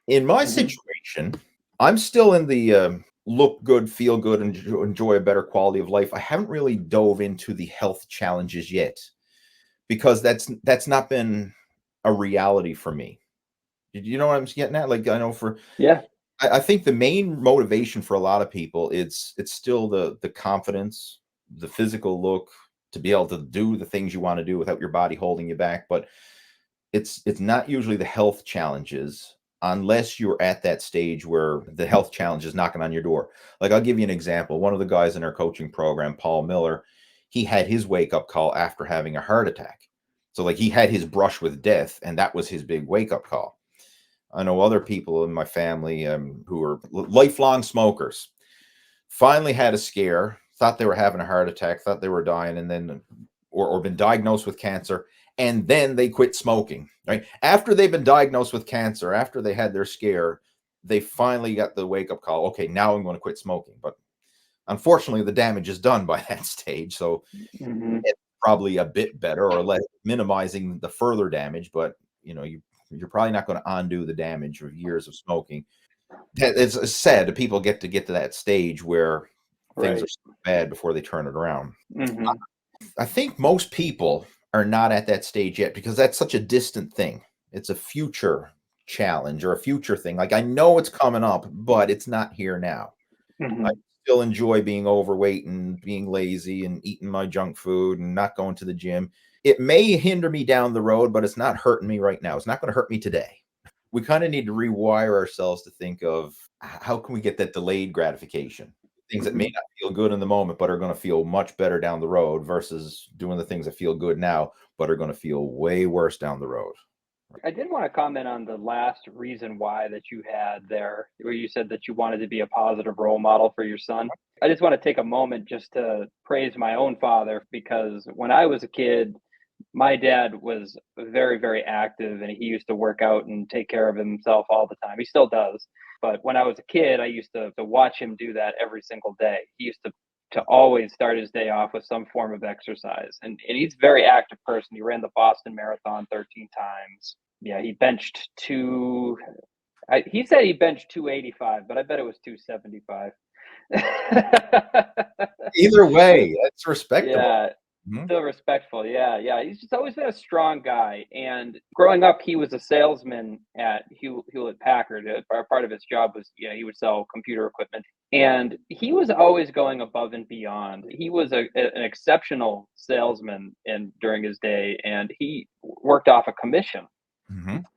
[SPEAKER 1] In my
[SPEAKER 3] Hmm.
[SPEAKER 1] situation, I'm still in the look good, feel good, and enjoy a better quality of life. I haven't really dove into the health challenges yet, because that's not been a reality for me. You know what I'm getting at? Like, I know for
[SPEAKER 3] Yeah.
[SPEAKER 1] I think the main motivation for a lot of people, it's still the confidence, the physical look, to be able to do the things you want to do without your body holding you back. But it's not usually the health challenges. unless you're at that stage where the health challenge is knocking on your door. Like, I'll give you an example. One of the guys in our coaching program, Paul Miller, he had his wake up call after having a heart attack. So like he had his brush with death, and that was his big wake up call. I know other people in my family who are lifelong smokers, finally had a scare, thought they were having a heart attack, thought they were dying, and then or been diagnosed with cancer, and then they quit smoking. Right after they've been diagnosed with cancer, after they had their scare, they finally got the wake up call. Okay, now I'm going to quit smoking. But unfortunately, the damage is done by that stage, so it's probably a bit better or less, minimizing the further damage. But you're probably not going to undo the damage of years of smoking. It's sad that people get to that stage where things are so bad before they turn it around. I think most people are not at that stage yet because that's such a distant thing. It's a future challenge or a future thing. Like, I know it's coming up, but it's not here now. I still enjoy being overweight and being lazy and eating my junk food and not going to the gym. It may hinder me down the road, but it's not hurting me right now. It's not going to hurt me today. We kind of need to rewire ourselves to think of how can we get that delayed gratification, things that may not feel good in the moment, but are going to feel much better down the road versus doing the things that feel good now, but are going to feel way worse down the road.
[SPEAKER 3] I did want to comment on the last reason why that you had there, where you said that you wanted to be a positive role model for your son. I just want to take a moment just to praise my own father, because when I was a kid, my dad was very, very active, and he used to work out and take care of himself all the time. He still does. But when I was a kid, I used to watch him do that every single day. He used to always start his day off with some form of exercise. And he's a very active person. He ran the Boston Marathon 13 times. Yeah, he benched he said he benched 285, but I bet it was 275.
[SPEAKER 1] Either way, that's respectable.
[SPEAKER 3] Yeah. Still respectful. Yeah. He's just always been a strong guy. And growing up, he was a salesman at Hewlett Packard. Part of his job was, he would sell computer equipment. And he was always going above and beyond. He was an exceptional salesman during his day, and he worked off a commission.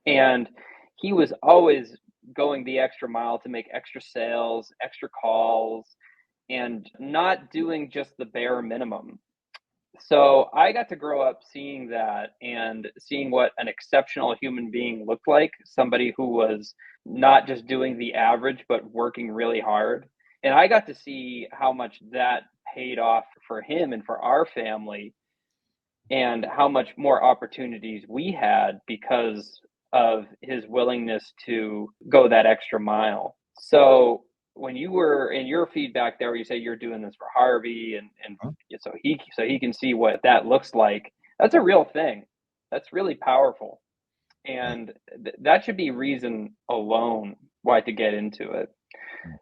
[SPEAKER 3] And he was always going the extra mile to make extra sales, extra calls, and not doing just the bare minimum. So I got to grow up seeing that and seeing what an exceptional human being looked like, somebody who was not just doing the average, but working really hard. And I got to see how much that paid off for him and for our family, and how much more opportunities we had because of his willingness to go that extra mile. So when you were in your feedback there, where you say you're doing this for Harvey and so he can see what that looks like, that's a real thing. That's really powerful. And that should be reason alone why to get into it.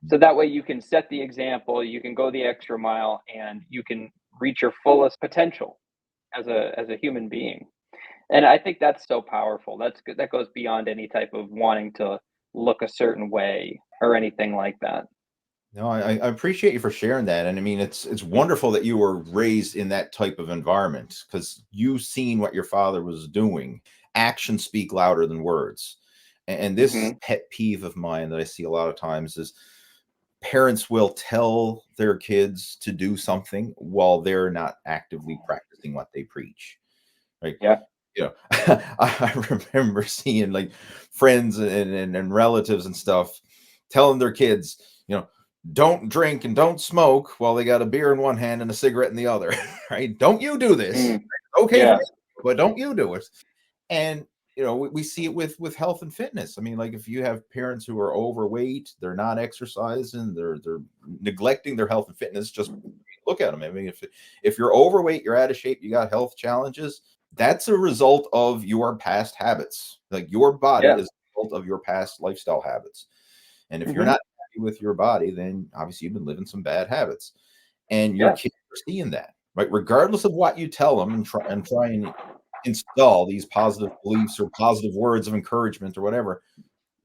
[SPEAKER 3] So that way you can set the example, you can go the extra mile, and you can reach your fullest potential as a human being. And I think that's so powerful. That's good. That goes beyond any type of wanting to look a certain way or anything like that.
[SPEAKER 1] No, I appreciate you for sharing that. And I mean, it's wonderful that you were raised in that type of environment, because you've seen what your father was doing. Actions speak louder than words. And this pet peeve of mine that I see a lot of times is parents will tell their kids to do something while they're not actively practicing what they preach. Right?
[SPEAKER 3] Yeah.
[SPEAKER 1] I remember seeing like friends and relatives and stuff telling their kids, don't drink and don't smoke while they got a beer in one hand and a cigarette in the other. Right? Don't you do this? Okay, but don't you do it? And we see it with health and fitness. I mean, like, if you have parents who are overweight, they're not exercising, they're neglecting their health and fitness. Just look at them. I mean, if you're overweight, you're out of shape, you got health challenges, that's a result of your past habits. Like, your body is a result of your past lifestyle habits. And if you're not happy with your body, then obviously you've been living some bad habits. And your kids are seeing that, right? Regardless of what you tell them, and try and install these positive beliefs or positive words of encouragement or whatever,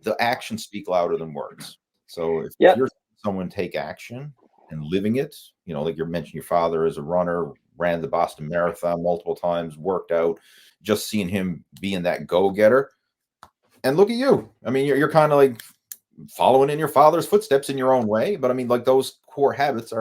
[SPEAKER 1] the actions speak louder than words. So if you're someone take action and living it, like you mentioned, your father is a runner, ran the Boston Marathon multiple times, worked out, just seeing him being that go-getter, And look at you. I mean, you're kind of like following in your father's footsteps in your own way, but I mean, like those core habits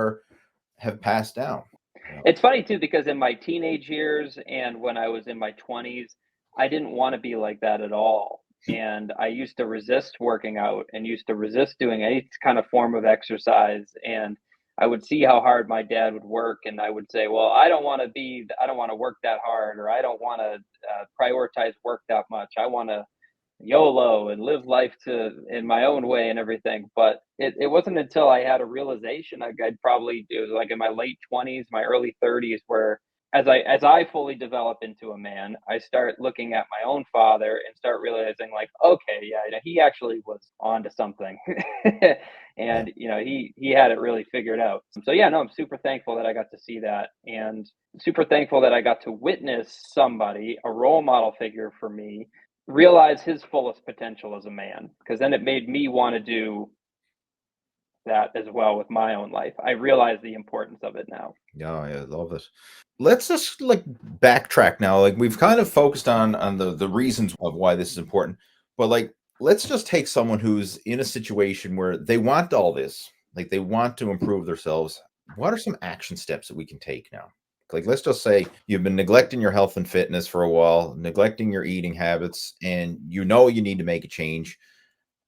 [SPEAKER 1] have passed down. Yeah.
[SPEAKER 3] It's funny too because in my teenage years and when I was in my 20s, I didn't want to be like that at all. And I used to resist working out and used to resist doing any kind of form of exercise. And I would see how hard my dad would work, and I would say, "Well, I don't want to work that hard, or I don't want to prioritize work that much. I want to YOLO and live life to in my own way and everything." But it wasn't until I had a realization, I'd probably it was like in my late 20s, my early 30s, where as I fully develop into a man, I start looking at my own father and start realizing like, okay, yeah, he actually was onto something.
[SPEAKER 1] Yeah.
[SPEAKER 3] And he had it really figured out. So yeah, no, I'm super thankful that I got to see that, and super thankful that I got to witness somebody, a role model figure for me, realize his fullest potential as a man, because then it made me want to do that as well with my own life. I realize the importance of it now.
[SPEAKER 1] Yeah, I love it. Let's just like backtrack now. Like we've kind of focused on the reasons of why this is important, but like let's just take someone who's in a situation where they want all this, like they want to improve themselves. What are some action steps that we can take now? Like let's just say you've been neglecting your health and fitness for a while, neglecting your eating habits, and you know you need to make a change.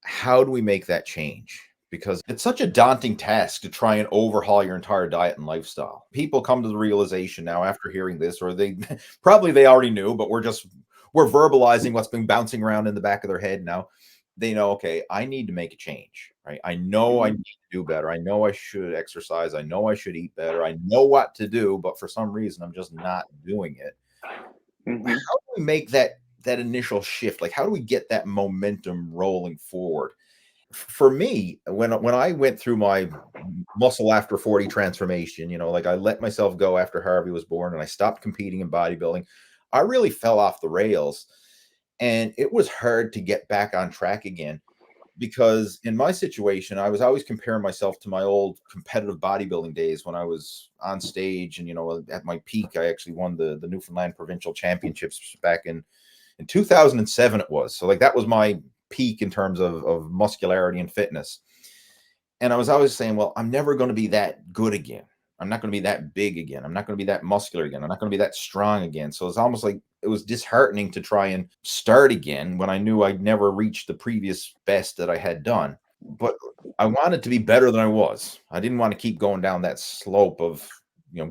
[SPEAKER 1] How do we make that change? Because it's such a daunting task to try and overhaul your entire diet and lifestyle. People come to the realization now after hearing this, or they probably they already knew, but we're verbalizing what's been bouncing around in the back of their head now. They know, okay, I need to make a change, right? I know I
[SPEAKER 3] Mhm.
[SPEAKER 1] need to do better. I know I should exercise. I know I should eat better. I know what to do, but for some reason I'm just not doing it. How
[SPEAKER 3] Mhm.
[SPEAKER 1] do we make that initial shift? Like how do we get that momentum rolling forward? For me, when I went through my muscle after 40 transformation, like I let myself go after Harvey was born and I stopped competing in bodybuilding, I really fell off the rails. And it was hard to get back on track again because in my situation, I was always comparing myself to my old competitive bodybuilding days when I was on stage and, at my peak, I actually won the Newfoundland provincial championships back in 2007 it was. So like that was my peak in terms of muscularity and fitness. And I was always saying, well, I'm never going to be that good again. I'm not going to be that big again. I'm not going to be that muscular again. I'm not going to be that strong again. So it's almost like it was disheartening to try and start again when I knew I'd never reached the previous best that I had done. But I wanted to be better than I was. I didn't want to keep going down that slope of,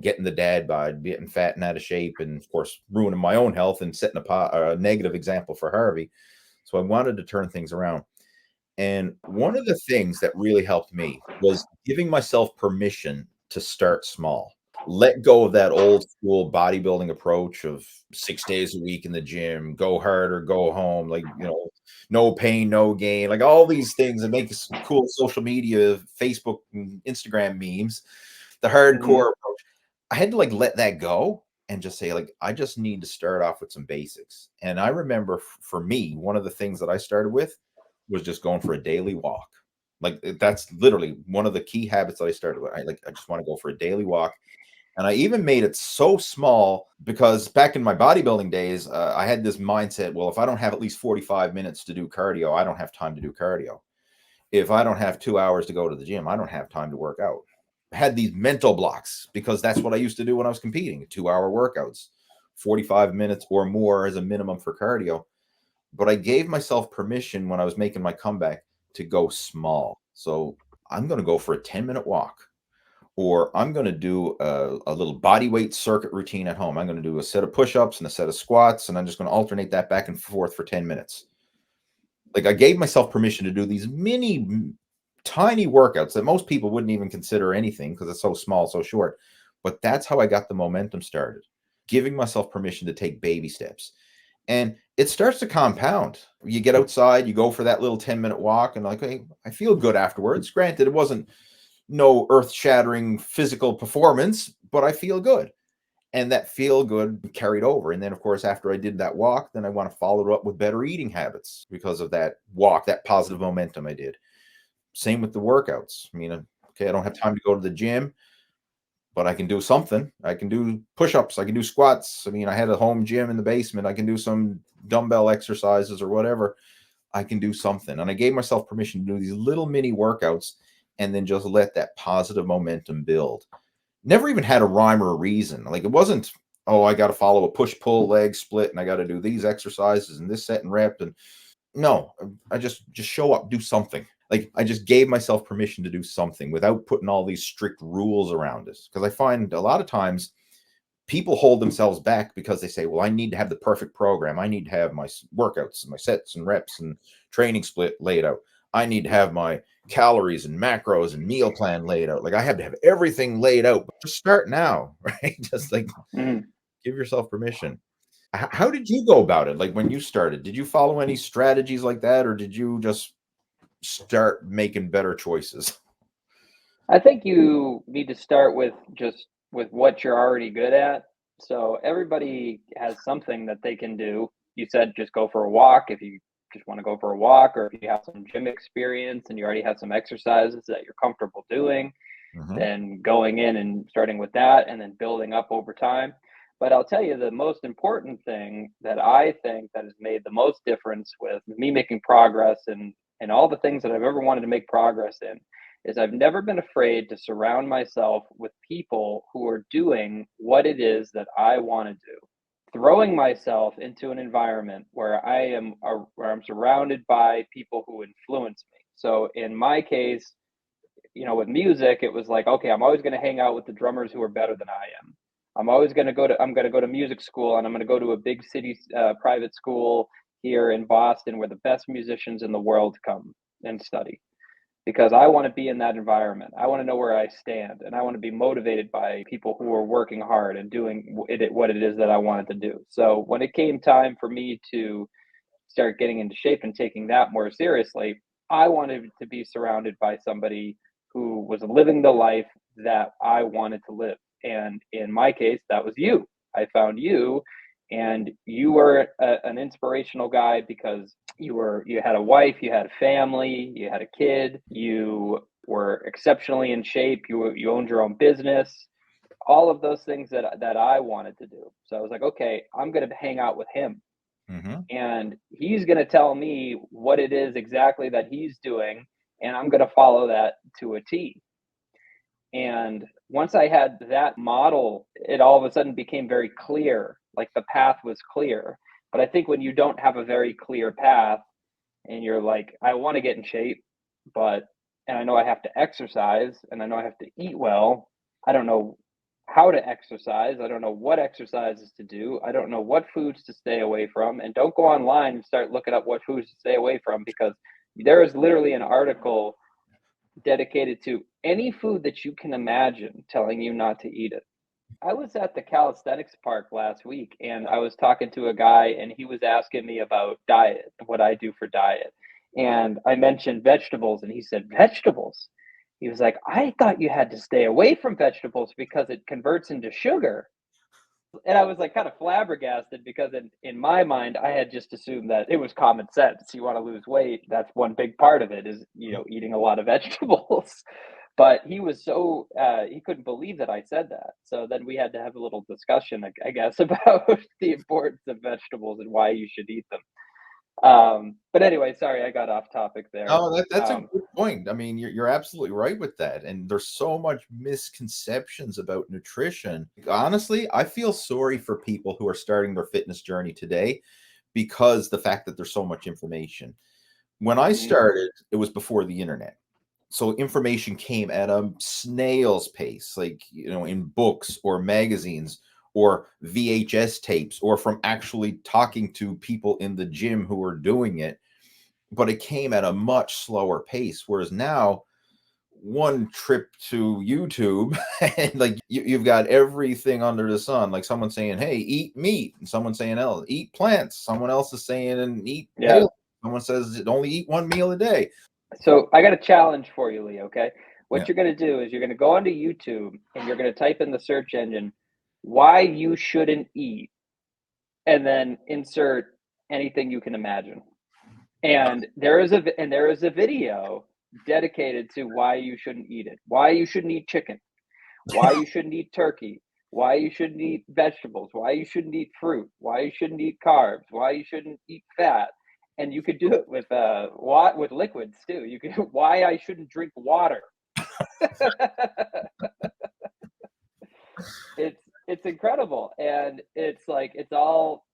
[SPEAKER 1] getting the dad bod, getting fat and out of shape, and of course, ruining my own health and setting a negative example for Harvey. So I wanted to turn things around. And one of the things that really helped me was giving myself permission to start small. Let go of that old school bodybuilding approach of 6 days a week in the gym, go hard or go home, like, no pain, no gain, like all these things that make cool social media, Facebook, and Instagram memes, the
[SPEAKER 3] Mhm.
[SPEAKER 1] hardcore approach. I had to like let that go and just say, like, I just need to start off with some basics. And I remember for me, one of the things that I started with was just going for a daily walk. Like that's literally one of the key habits that I started with. I just want to go for a daily walk. And I even made it so small because back in my bodybuilding days, I had this mindset, well, if I don't have at least 45 minutes to do cardio, I don't have time to do cardio. If I don't have 2 hours to go to the gym, I don't have time to work out. I had these mental blocks because that's what I used to do when I was competing, 2 hour workouts, 45 minutes or more as a minimum for cardio. But I gave myself permission when I was making my comeback to go small. So I'm going to go for a 10-minute walk, or I'm going to do a little body weight circuit routine at home. I'm going to do a set of push ups and a set of squats, and I'm just going to alternate that back and forth for 10 minutes. Like I gave myself permission to do these tiny workouts that most people wouldn't even consider anything because it's so small, so short. But that's how I got the momentum started, giving myself permission to take baby steps. And it starts to compound. You get outside, you go for that little 10-minute walk, and like, hey, I feel good afterwards. Granted, it wasn't no earth-shattering physical performance, but I feel good. And that feel good carried over. And then, of course, after I did that walk, then I want to follow it up with better eating habits because of that walk, that positive momentum I did. Same with the workouts. I mean, okay, I don't have time to go to the gym, but I can do something. I can do push-ups. I can do squats. I mean, I had a home gym in the basement. I can do some dumbbell exercises or whatever. I can do something. And I gave myself permission to do these little mini workouts and then just let that positive momentum build. Never even had a rhyme or a reason. Like it wasn't, oh, I got to follow a push pull leg split and I got to do these exercises and this set and rep. And no, I just show up, do something. Like I just gave myself permission to do something without putting all these strict rules around it. Because I find a lot of times people hold themselves back because they say, well, I need to have the perfect program. I need to have my workouts and my sets and reps and training split laid out. I need to have my calories and macros and meal plan laid out. Like I have to have everything laid out. But just start now, right? Just like give yourself permission. How did you go about it? Like when you started, did you follow any strategies like that, or did you just start making better choices?
[SPEAKER 3] I think you need to start with what you're already good at. So everybody has something that they can do. You said just go for a walk if you just want to go for a walk, or if you have some gym experience and you already have some exercises that you're comfortable doing,
[SPEAKER 1] Mm-hmm.
[SPEAKER 3] then going in and starting with that and then building up over time. But I'll tell you the most important thing that I think that has made the most difference with me making progress and all the things that I've ever wanted to make progress in is I've never been afraid to surround myself with people who are doing what it is that I want to do. Throwing myself into an environment where where I'm surrounded by people who influence me. So in my case, with music, it was like, okay, I'm always going to hang out with the drummers who are better than I am. I'm going to go to music school, and I'm going to go to a big city private school here in Boston where the best musicians in the world come and study, because I want to be in that environment. I want to know where I stand, and I want to be motivated by people who are working hard and doing what it is that I wanted to do. So when it came time for me to start getting into shape and taking that more seriously, I wanted to be surrounded by somebody who was living the life that I wanted to live. And in my case, that was you. I found you, and you were an inspirational guy because you had a wife, you had a family, you had a kid, you were exceptionally in shape, you owned your own business, all of those things that I wanted to do. So I was like, okay, I'm going to hang out with him,
[SPEAKER 1] Mm-hmm.
[SPEAKER 3] and he's going to tell me what it is exactly that he's doing, and I'm going to follow that to a T. And once I had that model, it all of a sudden became very clear, like the path was clear. But I think when you don't have a very clear path and you're like, I want to get in shape, but and I know I have to exercise and I know I have to eat well, I don't know how to exercise. I don't know what exercises to do. I don't know what foods to stay away from. And don't go online and start looking up what foods to stay away from, because there is literally an article dedicated to any food that you can imagine telling you not to eat it. I was at the calisthenics park last week and I was talking to a guy and he was asking me about diet, what I do for diet. And I mentioned vegetables and he said, "Vegetables?" He was like, "I thought you had to stay away from vegetables because it converts into sugar." And I was like kind of flabbergasted because in my mind, I had just assumed that it was common sense. You want to lose weight, that's one big part of it is, eating a lot of vegetables. But he was he couldn't believe that I said that. So then we had to have a little discussion, I guess, about the importance of vegetables and why you should eat them. But anyway, sorry, I got off topic there.
[SPEAKER 1] Oh, that's a good point. I mean, you're absolutely right with that. And there's so much misconceptions about nutrition. Honestly, I feel sorry for people who are starting their fitness journey today because the fact that there's so much information. When I
[SPEAKER 3] Mhm.
[SPEAKER 1] started, it was before the internet. So information came at a snail's pace, like, in books or magazines or VHS tapes or from actually talking to people in the gym who were doing it, but it came at a much slower pace. Whereas now, one trip to YouTube, and like you've got everything under the sun. Like someone saying, "Hey, eat meat," and someone saying, "Oh, eat plants." Someone else is saying, "And eat
[SPEAKER 3] Yeah.
[SPEAKER 1] paleo." Someone says, "Only eat one meal a day."
[SPEAKER 3] So I got a challenge for you, Lee. Okay. What
[SPEAKER 1] Yeah.
[SPEAKER 3] you're going to do is you're going to go onto YouTube and you're going to type in the search engine, "why you shouldn't eat," and then insert anything you can imagine. And there is a video dedicated to why you shouldn't eat it. Why you shouldn't eat chicken. Why you shouldn't eat turkey. Why you shouldn't eat vegetables. Why you shouldn't eat fruit. Why you shouldn't eat carbs. Why you shouldn't eat fat. And you could do it with liquids too. You could why I shouldn't drink water. It's incredible, and it's like it's all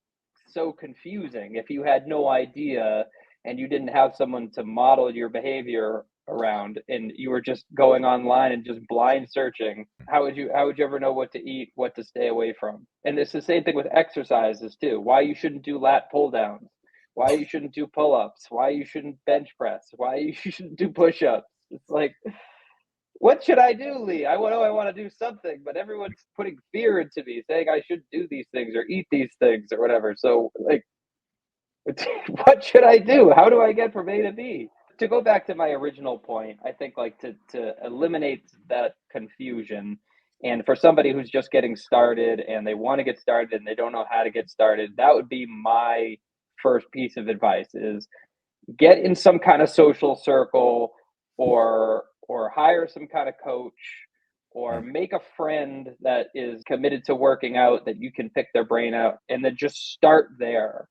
[SPEAKER 3] so confusing if you had no idea and you didn't have someone to model your behavior around, and you were just going online and just blind searching. How would you ever know what to eat, what to stay away from? And it's the same thing with exercises too. Why you shouldn't do lat pull downs, why you shouldn't do pull-ups, why you shouldn't bench press, why you shouldn't do push-ups. It's like, what should I do, Lee? I know I want to do something, but everyone's putting fear into me, saying I should do these things or eat these things or whatever. So, like, what should I do? How do I get from A to B? To go back to my original point, I think like to eliminate that confusion, and for somebody who's just getting started and they want to get started and they don't know how to get started, that would be my first piece of advice: is get in some kind of social circle, or hire some kind of coach, or make a friend that is committed to working out that you can pick their brain out, and then just start there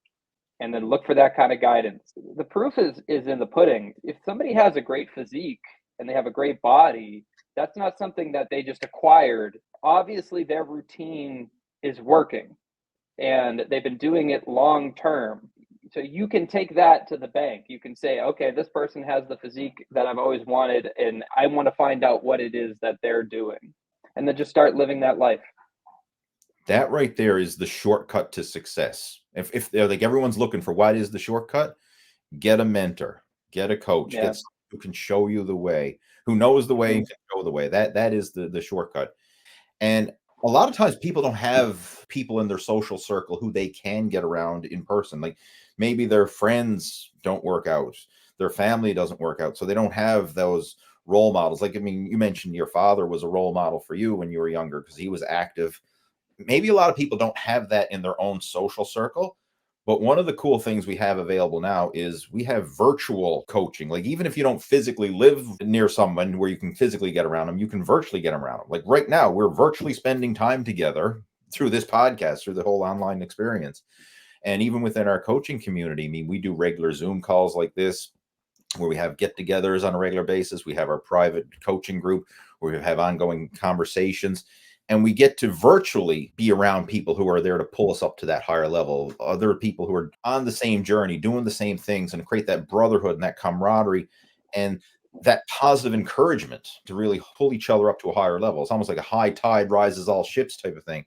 [SPEAKER 3] and then look for that kind of guidance. The proof is in the pudding. If somebody has a great physique and they have a great body, that's not something that they just acquired. Obviously their routine is working and they've been doing it long term. So you can take that to the bank. You can say, okay, this person has the physique that I've always wanted, and I want to find out what it is that they're doing, and then just start living that life.
[SPEAKER 1] That right there is the shortcut to success. If they're like everyone's looking for what is the shortcut, get a mentor, get a coach, get someone who can show you the way, who knows the way, and can show the way. That is the shortcut. And a lot of times people don't have people in their social circle who they can get around in person. Like maybe their friends don't work out, their family doesn't work out, so they don't have those role models. Like, I mean, you mentioned your father was a role model for you when you were younger because he was active. Maybe a lot of people don't have that in their own social circle. But one of the cool things we have available now is we have virtual coaching. Like, even if you don't physically live near someone where you can physically get around them, you can virtually get around them. Like right now, we're virtually spending time together through this podcast, through the whole online experience. And even within our coaching community, I mean, we do regular Zoom calls like this, where we have get-togethers on a regular basis. We have our private coaching group where we have ongoing conversations. And we get to virtually be around people who are there to pull us up to that higher level, other people who are on the same journey, doing the same things, and create that brotherhood and that camaraderie and that positive encouragement to really pull each other up to a higher level. It's almost like a high tide rises all ships type of thing.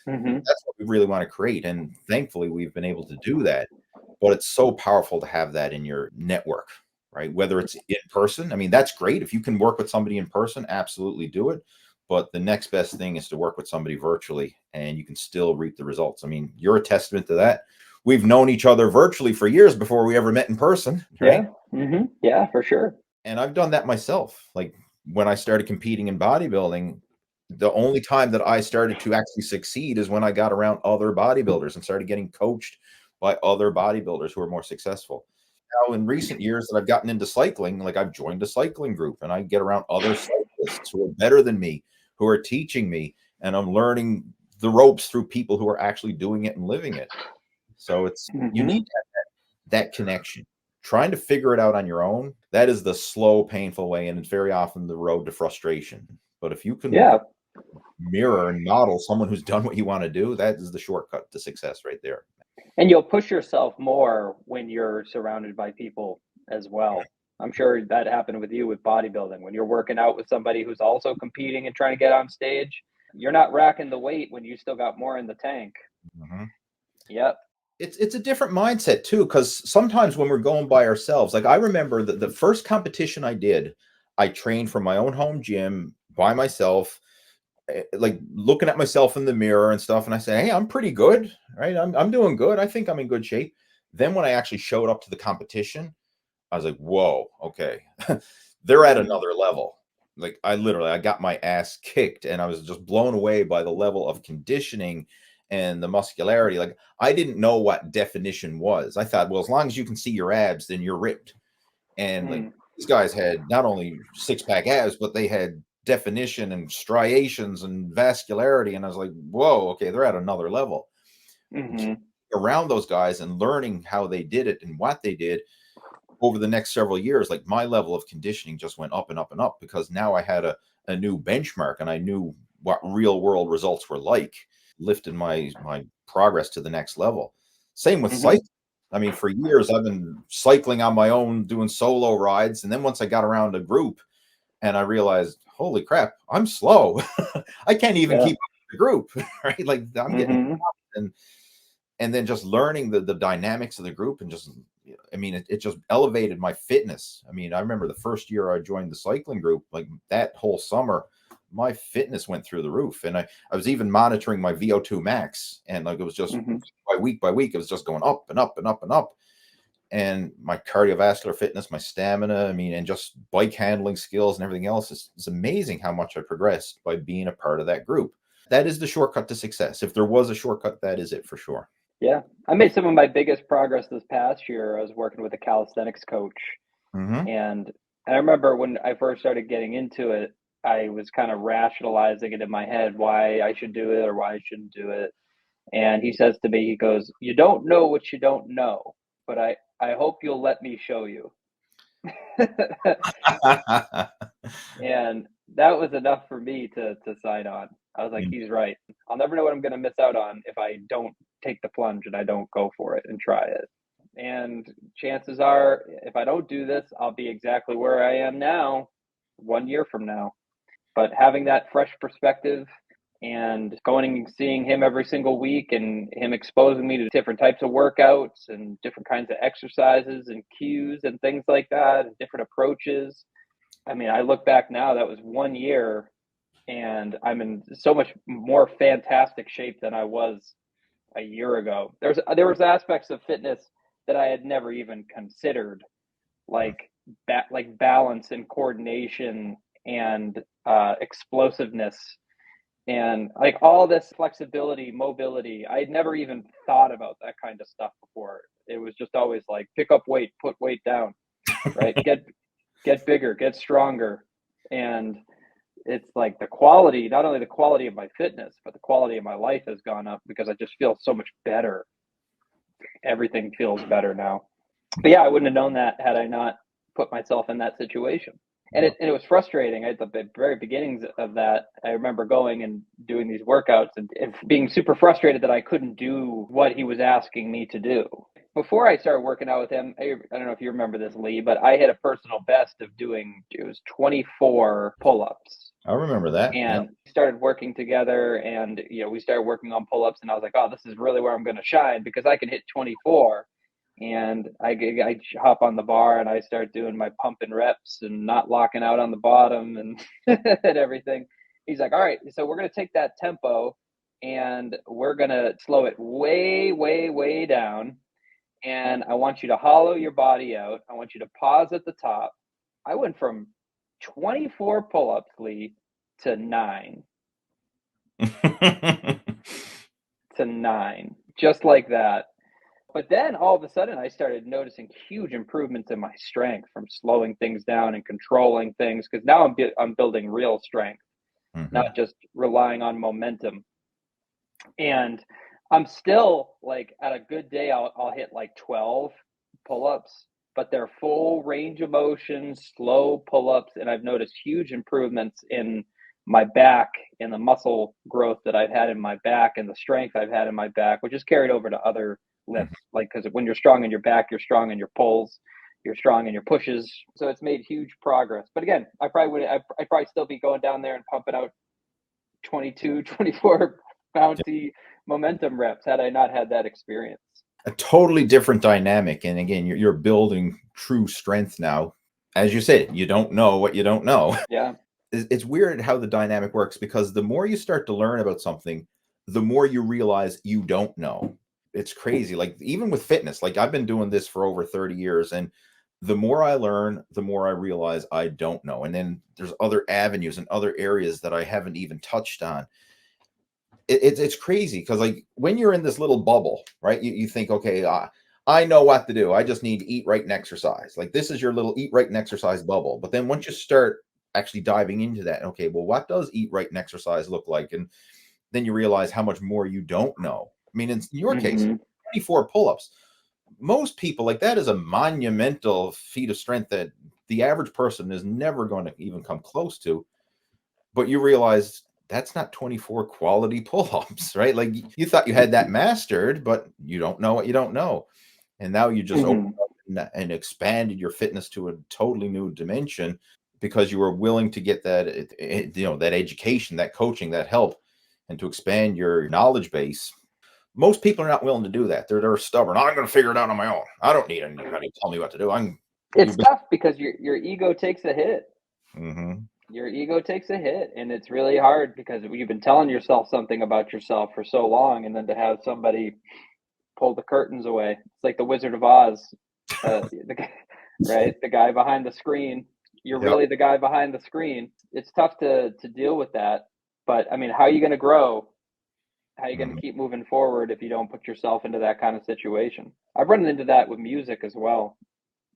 [SPEAKER 1] That's what we really want to create. And thankfully, we've been able to do that. But it's so powerful to have that in your network, right? Whether it's in person, I mean, that's great. If you can work with somebody in person, absolutely do it. But the next best thing is to work with somebody virtually, and you can still reap the results. I mean, you're a testament to that. We've known each other virtually for years before we ever met in person, right?
[SPEAKER 3] Yeah, for sure.
[SPEAKER 1] And I've done that myself. Like when I started competing in bodybuilding, the only time that I started to actually succeed is when I got around other bodybuilders and started getting coached by other bodybuilders who are more successful. Now, in recent years that I've gotten into cycling, like I've joined a cycling group and I get around other cyclists who are better than me, who are teaching me, and I'm learning the ropes through people who are actually doing it and living it. So it's you need to have that connection. Trying to figure it out on your own, that is the slow, painful way, and it's very often the road to frustration. But if you can mirror and model someone who's done what you want to do, that is the shortcut to success right there.
[SPEAKER 3] And you'll push yourself more when you're surrounded by people as well. I'm sure that happened with you with bodybuilding. When you're working out with somebody who's also competing and trying to get on stage, you're not racking the weight when you still got more in the tank. Yep.
[SPEAKER 1] It's a different mindset too, because sometimes when we're going by ourselves, like I remember that the first competition I did, I trained from my own home gym by myself, like looking at myself in the mirror and stuff, and I said, hey, I'm pretty good, right? I'm doing good. I think I'm in good shape. Then when I actually showed up to the competition, I was like, whoa, okay. They're at another level. Like I got my ass kicked, and I was just blown away by the level of conditioning and the muscularity. Like I didn't know what definition was. I thought, well, as long as you can see your abs, then you're ripped. And like these guys had not only six-pack abs, but they had definition and striations and vascularity. And I was like, whoa, okay, they're at another level. around those guys and learning how they did it and what they did over the next several years, like my level of conditioning just went up and up and up, because now I had a new benchmark and I knew what real world results were like, lifted my progress to the next level. Same with cycling. I mean, for years I've been cycling on my own, doing solo rides, and then once I got around a group and I realized, holy crap, I'm slow. I can't even keep up with the group, right? Like I'm getting and then just learning the dynamics of the group, and just, I mean, it just elevated my fitness. I mean, I remember the first year I joined the cycling group, like that whole summer, my fitness went through the roof. And I was even monitoring my VO2 max, and like it was just by week, it was just going up and up and up and up. And my cardiovascular fitness, my stamina, I mean, and just bike handling skills and everything else, it's amazing how much I progressed by being a part of that group. That is the shortcut to success. If there was a shortcut, that is it for sure.
[SPEAKER 3] Yeah. I made some of my biggest progress this past year. I was working with a calisthenics coach. And I remember when I first started getting into it, I was kind of rationalizing it in my head why I should do it or why I shouldn't do it. And he says to me, he goes, "You don't know what you don't know, but I hope you'll let me show you." And that was enough for me to sign on. I was like, he's right. I'll never know what I'm going to miss out on if I don't take the plunge and I don't go for it and try it. And chances are, if I don't do this, I'll be exactly where I am now 1 year from now. But having that fresh perspective and going and seeing him every single week, and him exposing me to different types of workouts and different kinds of exercises and cues and things like that, and different approaches. I mean, I look back now, that was 1 year, and I'm in so much more fantastic shape than I was a year ago. There was aspects of fitness that I had never even considered, like balance and coordination and explosiveness, and like all this flexibility, mobility. I had never even thought about that kind of stuff before. It was just always like pick up weight, put weight down, right? Get bigger, get stronger. And it's like the quality, not only the quality of my fitness, but the quality of my life has gone up because I just feel so much better. Everything feels better now. But yeah, I wouldn't have known that had I not put myself in that situation. And it was frustrating. At the very beginnings of that, I remember going and doing these workouts and being super frustrated that I couldn't do what he was asking me to do. Before I started working out with him, I don't know if you remember this, Lee, but I had a personal best of doing, it was 24 pull-ups.
[SPEAKER 1] I remember that.
[SPEAKER 3] And we started working together, and we started working on pull-ups, and I was like, oh, this is really where I'm going to shine, because I can hit 24. And I hop on the bar and I start doing my pumping reps and not locking out on the bottom and and everything. He's like, all right, so we're going to take that tempo and we're going to slow it way, way, way down. And I want you to hollow your body out. I want you to pause at the top. I went from 24 pull-ups, Lee, to 9. To 9. Just like that. But then all of a sudden I started noticing huge improvements in my strength from slowing things down and controlling things, because now I'm building real strength, not just relying on momentum. And I'm still like, at a good day, I'll hit like 12 pull-ups, but they're full range of motion, slow pull-ups. And I've noticed huge improvements in my back, in the muscle growth that I've had in my back, and the strength I've had in my back, which is carried over to other lifts. Like, because when you're strong in your back, you're strong in your pulls, you're strong in your pushes. So it's made huge progress. But again, I'd probably still be going down there and pumping out 22, 24 bouncy momentum reps had I not had that experience.
[SPEAKER 1] A totally different dynamic. And again, you're building true strength now. As you said, you don't know what you don't know.
[SPEAKER 3] Yeah.
[SPEAKER 1] It's weird how the dynamic works, because the more you start to learn about something, the more you realize you don't know. It's crazy. Like even with fitness, like I've been doing this for over 30 years, and the more I learn, the more I realize I don't know. And then there's other avenues and other areas that I haven't even touched on. It's crazy, because like when you're in this little bubble, right, you think, okay, I know what to do. I just need to eat right and exercise. Like this is your little eat right and exercise bubble. But then once you start actually diving into that, okay, well, what does eat right and exercise look like? And then you realize how much more you don't know. I mean, in your case, 24 pull-ups. Most people, like, that is a monumental feat of strength that the average person is never going to even come close to. But you realize that's not 24 quality pull-ups, right? Like, you thought you had that mastered, but you don't know what you don't know. And now you just opened up and expanded your fitness to a totally new dimension because you were willing to get that, that education, that coaching, that help, and to expand your knowledge base. Most people are not willing to do that. They're stubborn. I'm going to figure it out on my own. I don't need anybody to tell me what to do.
[SPEAKER 3] It's tough because your ego takes a hit.
[SPEAKER 1] Mm-hmm.
[SPEAKER 3] Your ego takes a hit, and it's really hard because you've been telling yourself something about yourself for so long, and then to have somebody pull the curtains away. It's like the Wizard of Oz, right? The guy behind the screen. You're
[SPEAKER 1] Yep.
[SPEAKER 3] really the guy behind the screen. It's tough to deal with that. But I mean, how are you going to grow? How are you going to keep moving forward if you don't put yourself into that kind of situation? I've run into that with music as well.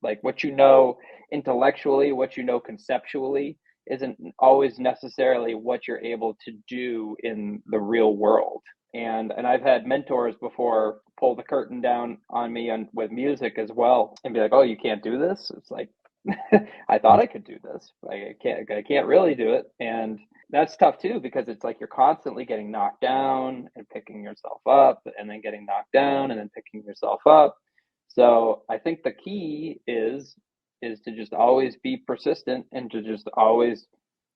[SPEAKER 3] Like, what you know intellectually, what you know conceptually isn't always necessarily what you're able to do in the real world. And I've had mentors before pull the curtain down on me with music as well and be like, "Oh, you can't do this?" It's like, I thought I could do this. I can't really do it. And that's tough too, because it's like you're constantly getting knocked down and picking yourself up and then getting knocked down and then picking yourself up. So I think the key is to just always be persistent and to just always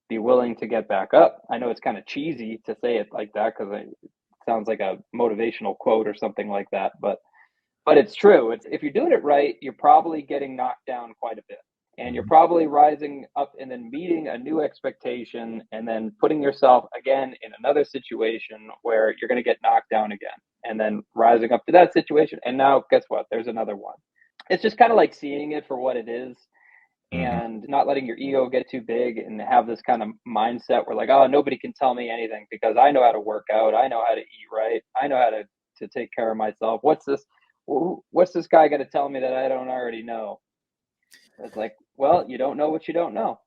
[SPEAKER 3] be willing to get back up. I know it's kind of cheesy to say it like that because it sounds like a motivational quote or something like that, but it's true. It's, if you're doing it right, you're probably getting knocked down quite a bit. And you're probably rising up and then meeting a new expectation and then putting yourself again in another situation where you're going to get knocked down again and then rising up to that situation. And now, guess what? There's another one. It's just kind of like seeing it for what it is and not letting your ego get too big and have this kind of mindset where, like, oh, nobody can tell me anything because I know how to work out. I know how to eat right. I know how to take care of myself. What's this guy going to tell me that I don't already know? It's like, well, you don't know what you don't know.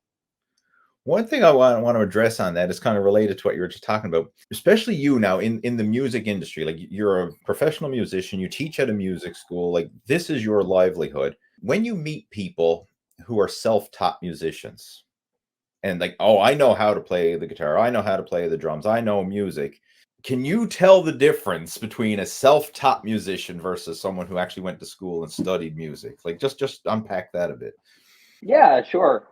[SPEAKER 1] One thing I want to address on that is kind of related to what you were just talking about, especially you now in the music industry. Like, you're a professional musician, you teach at a music school, like, this is your livelihood. When you meet people who are self-taught musicians and like, oh, I know how to play the guitar, I know how to play the drums, I know music. Can you tell the difference between a self-taught musician versus someone who actually went to school and studied music? Like, just unpack that a bit.
[SPEAKER 3] Yeah, sure.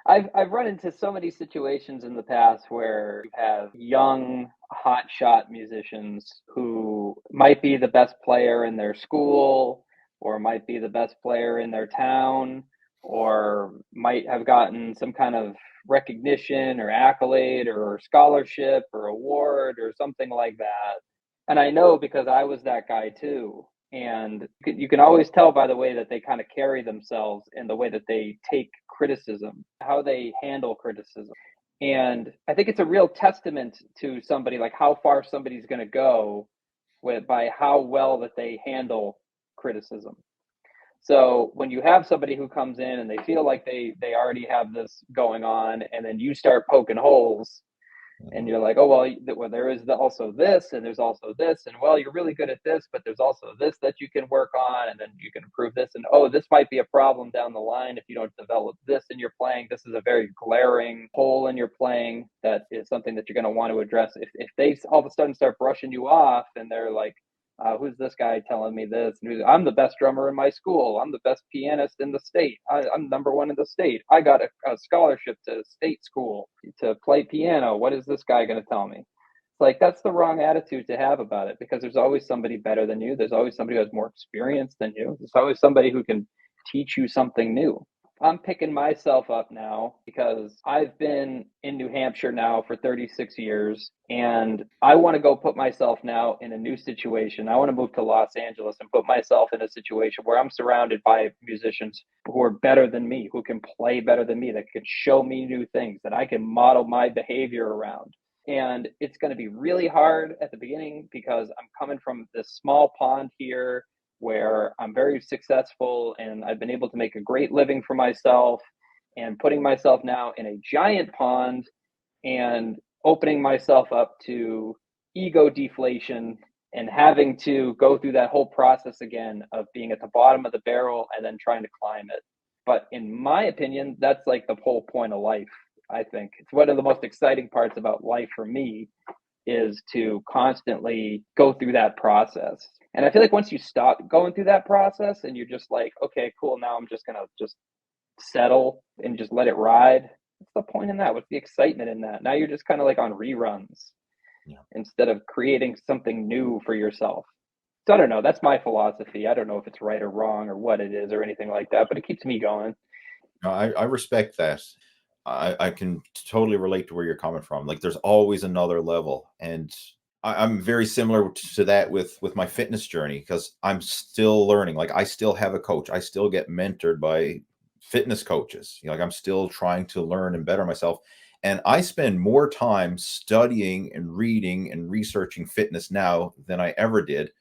[SPEAKER 3] I've run into so many situations in the past where you have young hotshot musicians who might be the best player in their school or might be the best player in their town or might have gotten some kind of recognition or accolade or scholarship or award or something like that. And I know because I was that guy too. And you can always tell by the way that they kind of carry themselves and the way that they take criticism, how they handle criticism. And I think it's a real testament to somebody, like how far somebody's going to go by how well that they handle criticism. So when you have somebody who comes in and they feel like they already have this going on, and then you start poking holes, and you're like, oh, well, there is also this, and there's also this, and well, you're really good at this, but there's also this that you can work on, and then you can improve this, and oh, this might be a problem down the line if you don't develop this in your playing. This is a very glaring hole in your playing that is something that you're going to want to address. If they all of a sudden start brushing you off, and they're like, who's this guy telling me this? And I'm the best drummer in my school. I'm the best pianist in the state. I'm number one in the state. I got a scholarship to state school to play piano. What is this guy going to tell me? It's like, that's the wrong attitude to have about it, because there's always somebody better than you. There's always somebody who has more experience than you. There's always somebody who can teach you something new. I'm picking myself up now because I've been in New Hampshire now for 36 years, and I want to go put myself now in a new situation. I want to move to Los Angeles and put myself in a situation where I'm surrounded by musicians who are better than me, who can play better than me, that can show me new things, that I can model my behavior around. And it's going to be really hard at the beginning because I'm coming from this small pond here where I'm very successful and I've been able to make a great living for myself, and putting myself now in a giant pond and opening myself up to ego deflation and having to go through that whole process again of being at the bottom of the barrel and then trying to climb it. But in my opinion, that's like the whole point of life. I think it's one of the most exciting parts about life for me is to constantly go through that process. And I feel like once you stop going through that process and you're just like, okay, cool, now I'm just gonna just settle and just let it ride. What's the point in that? What's the excitement in that? Now you're just kind of like on reruns instead of creating something new for yourself. So I don't know. That's my philosophy. I don't know if it's right or wrong or what it is or anything like that, but it keeps me going.
[SPEAKER 1] No, I respect that. I can totally relate to where you're coming from. Like there's always another level. And I'm very similar to that with my fitness journey because I'm still learning. Like I still have a coach. I still get mentored by fitness coaches. Like I'm still trying to learn and better myself. And I spend more time studying and reading and researching fitness now than I ever did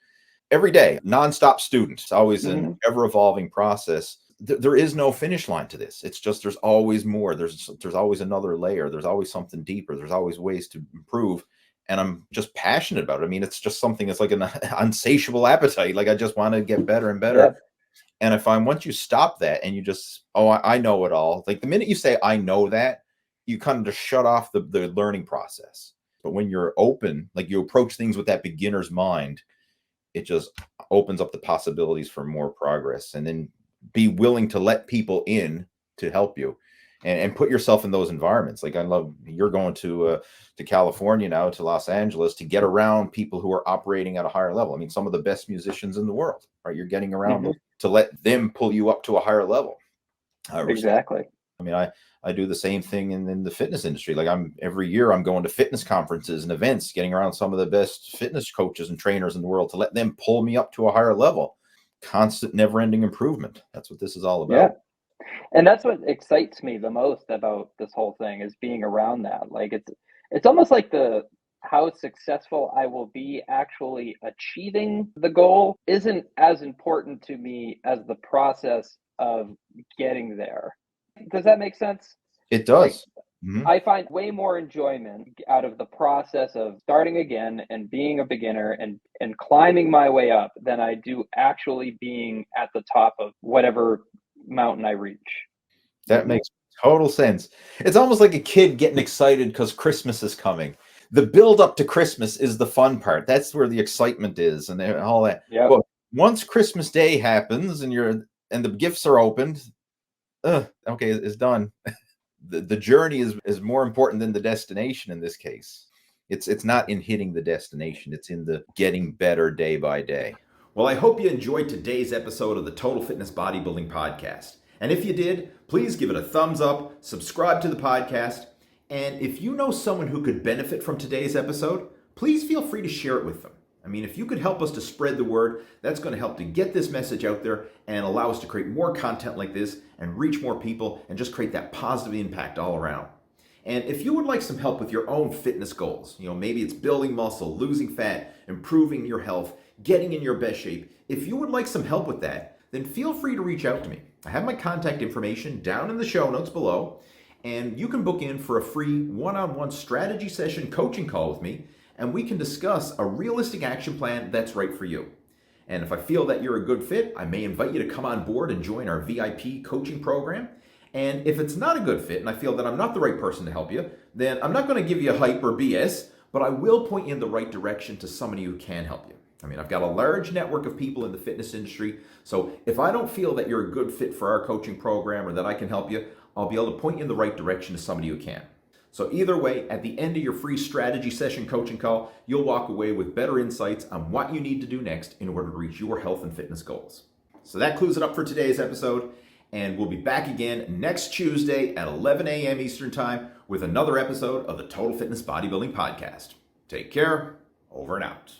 [SPEAKER 1] every day. Nonstop student. It's always an ever evolving process. There is no finish line to this. It's just there's always more. There's always another layer. There's always something deeper. There's always ways to improve. And I'm just passionate about it. I mean, it's just something that's like an unsatiable appetite. Like I just want to get better and better.
[SPEAKER 3] Yeah.
[SPEAKER 1] And I find once you stop that and you just, oh, I know it all. Like the minute you say, I know that, you kind of just shut off the learning process. But when you're open, like you approach things with that beginner's mind, it just opens up the possibilities for more progress. And then be willing to let people in to help you and put yourself in those environments. Like I love you're going to California now, to Los Angeles, to get around people who are operating at a higher level. I mean, some of the best musicians in the world, right? You're getting around them to let them pull you up to a higher level.
[SPEAKER 3] Exactly.
[SPEAKER 1] I mean, I do the same thing in the fitness industry. Like every year I'm going to fitness conferences and events, getting around some of the best fitness coaches and trainers in the world to let them pull me up to a higher level. Constant, never-ending improvement. That's what this is all about.
[SPEAKER 3] Yeah. And that's what excites me the most about this whole thing is being around that. Like it's almost like how successful I will be actually achieving the goal isn't as important to me as the process of getting there. Does that make sense?
[SPEAKER 1] It does.
[SPEAKER 3] I find way more enjoyment out of the process of starting again and being a beginner and climbing my way up than I do actually being at the top of whatever mountain I reach.
[SPEAKER 1] That makes total sense. It's almost like a kid getting excited because Christmas is coming. The build up to Christmas is the fun part. That's where the excitement is and all that.
[SPEAKER 3] Yep.
[SPEAKER 1] But once Christmas Day happens and the gifts are opened, okay, it's done. The journey is more important than the destination in this case. It's not in hitting the destination. It's in the getting better day by day. Well, I hope you enjoyed today's episode of the Total Fitness Bodybuilding Podcast. And if you did, please give it a thumbs up, subscribe to the podcast, and if you know someone who could benefit from today's episode, please feel free to share it with them. I mean, if you could help us to spread the word, that's going to help to get this message out there and allow us to create more content like this and reach more people and just create that positive impact all around. And if you would like some help with your own fitness goals, maybe it's building muscle, losing fat, improving your health, getting in your best shape. If you would like some help with that, then feel free to reach out to me. I have my contact information down in the show notes below, and you can book in for a free one-on-one strategy session coaching call with me, and we can discuss a realistic action plan that's right for you. And if I feel that you're a good fit, I may invite you to come on board and join our VIP coaching program. And if it's not a good fit and I feel that I'm not the right person to help you, then I'm not going to give you hype or BS, but I will point you in the right direction to somebody who can help you. I mean, I've got a large network of people in the fitness industry, so if I don't feel that you're a good fit for our coaching program or that I can help you, I'll be able to point you in the right direction to somebody who can. So either way, at the end of your free strategy session coaching call, you'll walk away with better insights on what you need to do next in order to reach your health and fitness goals. So that clues it up for today's episode, and we'll be back again next Tuesday at 11 a.m. Eastern Time with another episode of the Total Fitness Bodybuilding Podcast. Take care. Over and out.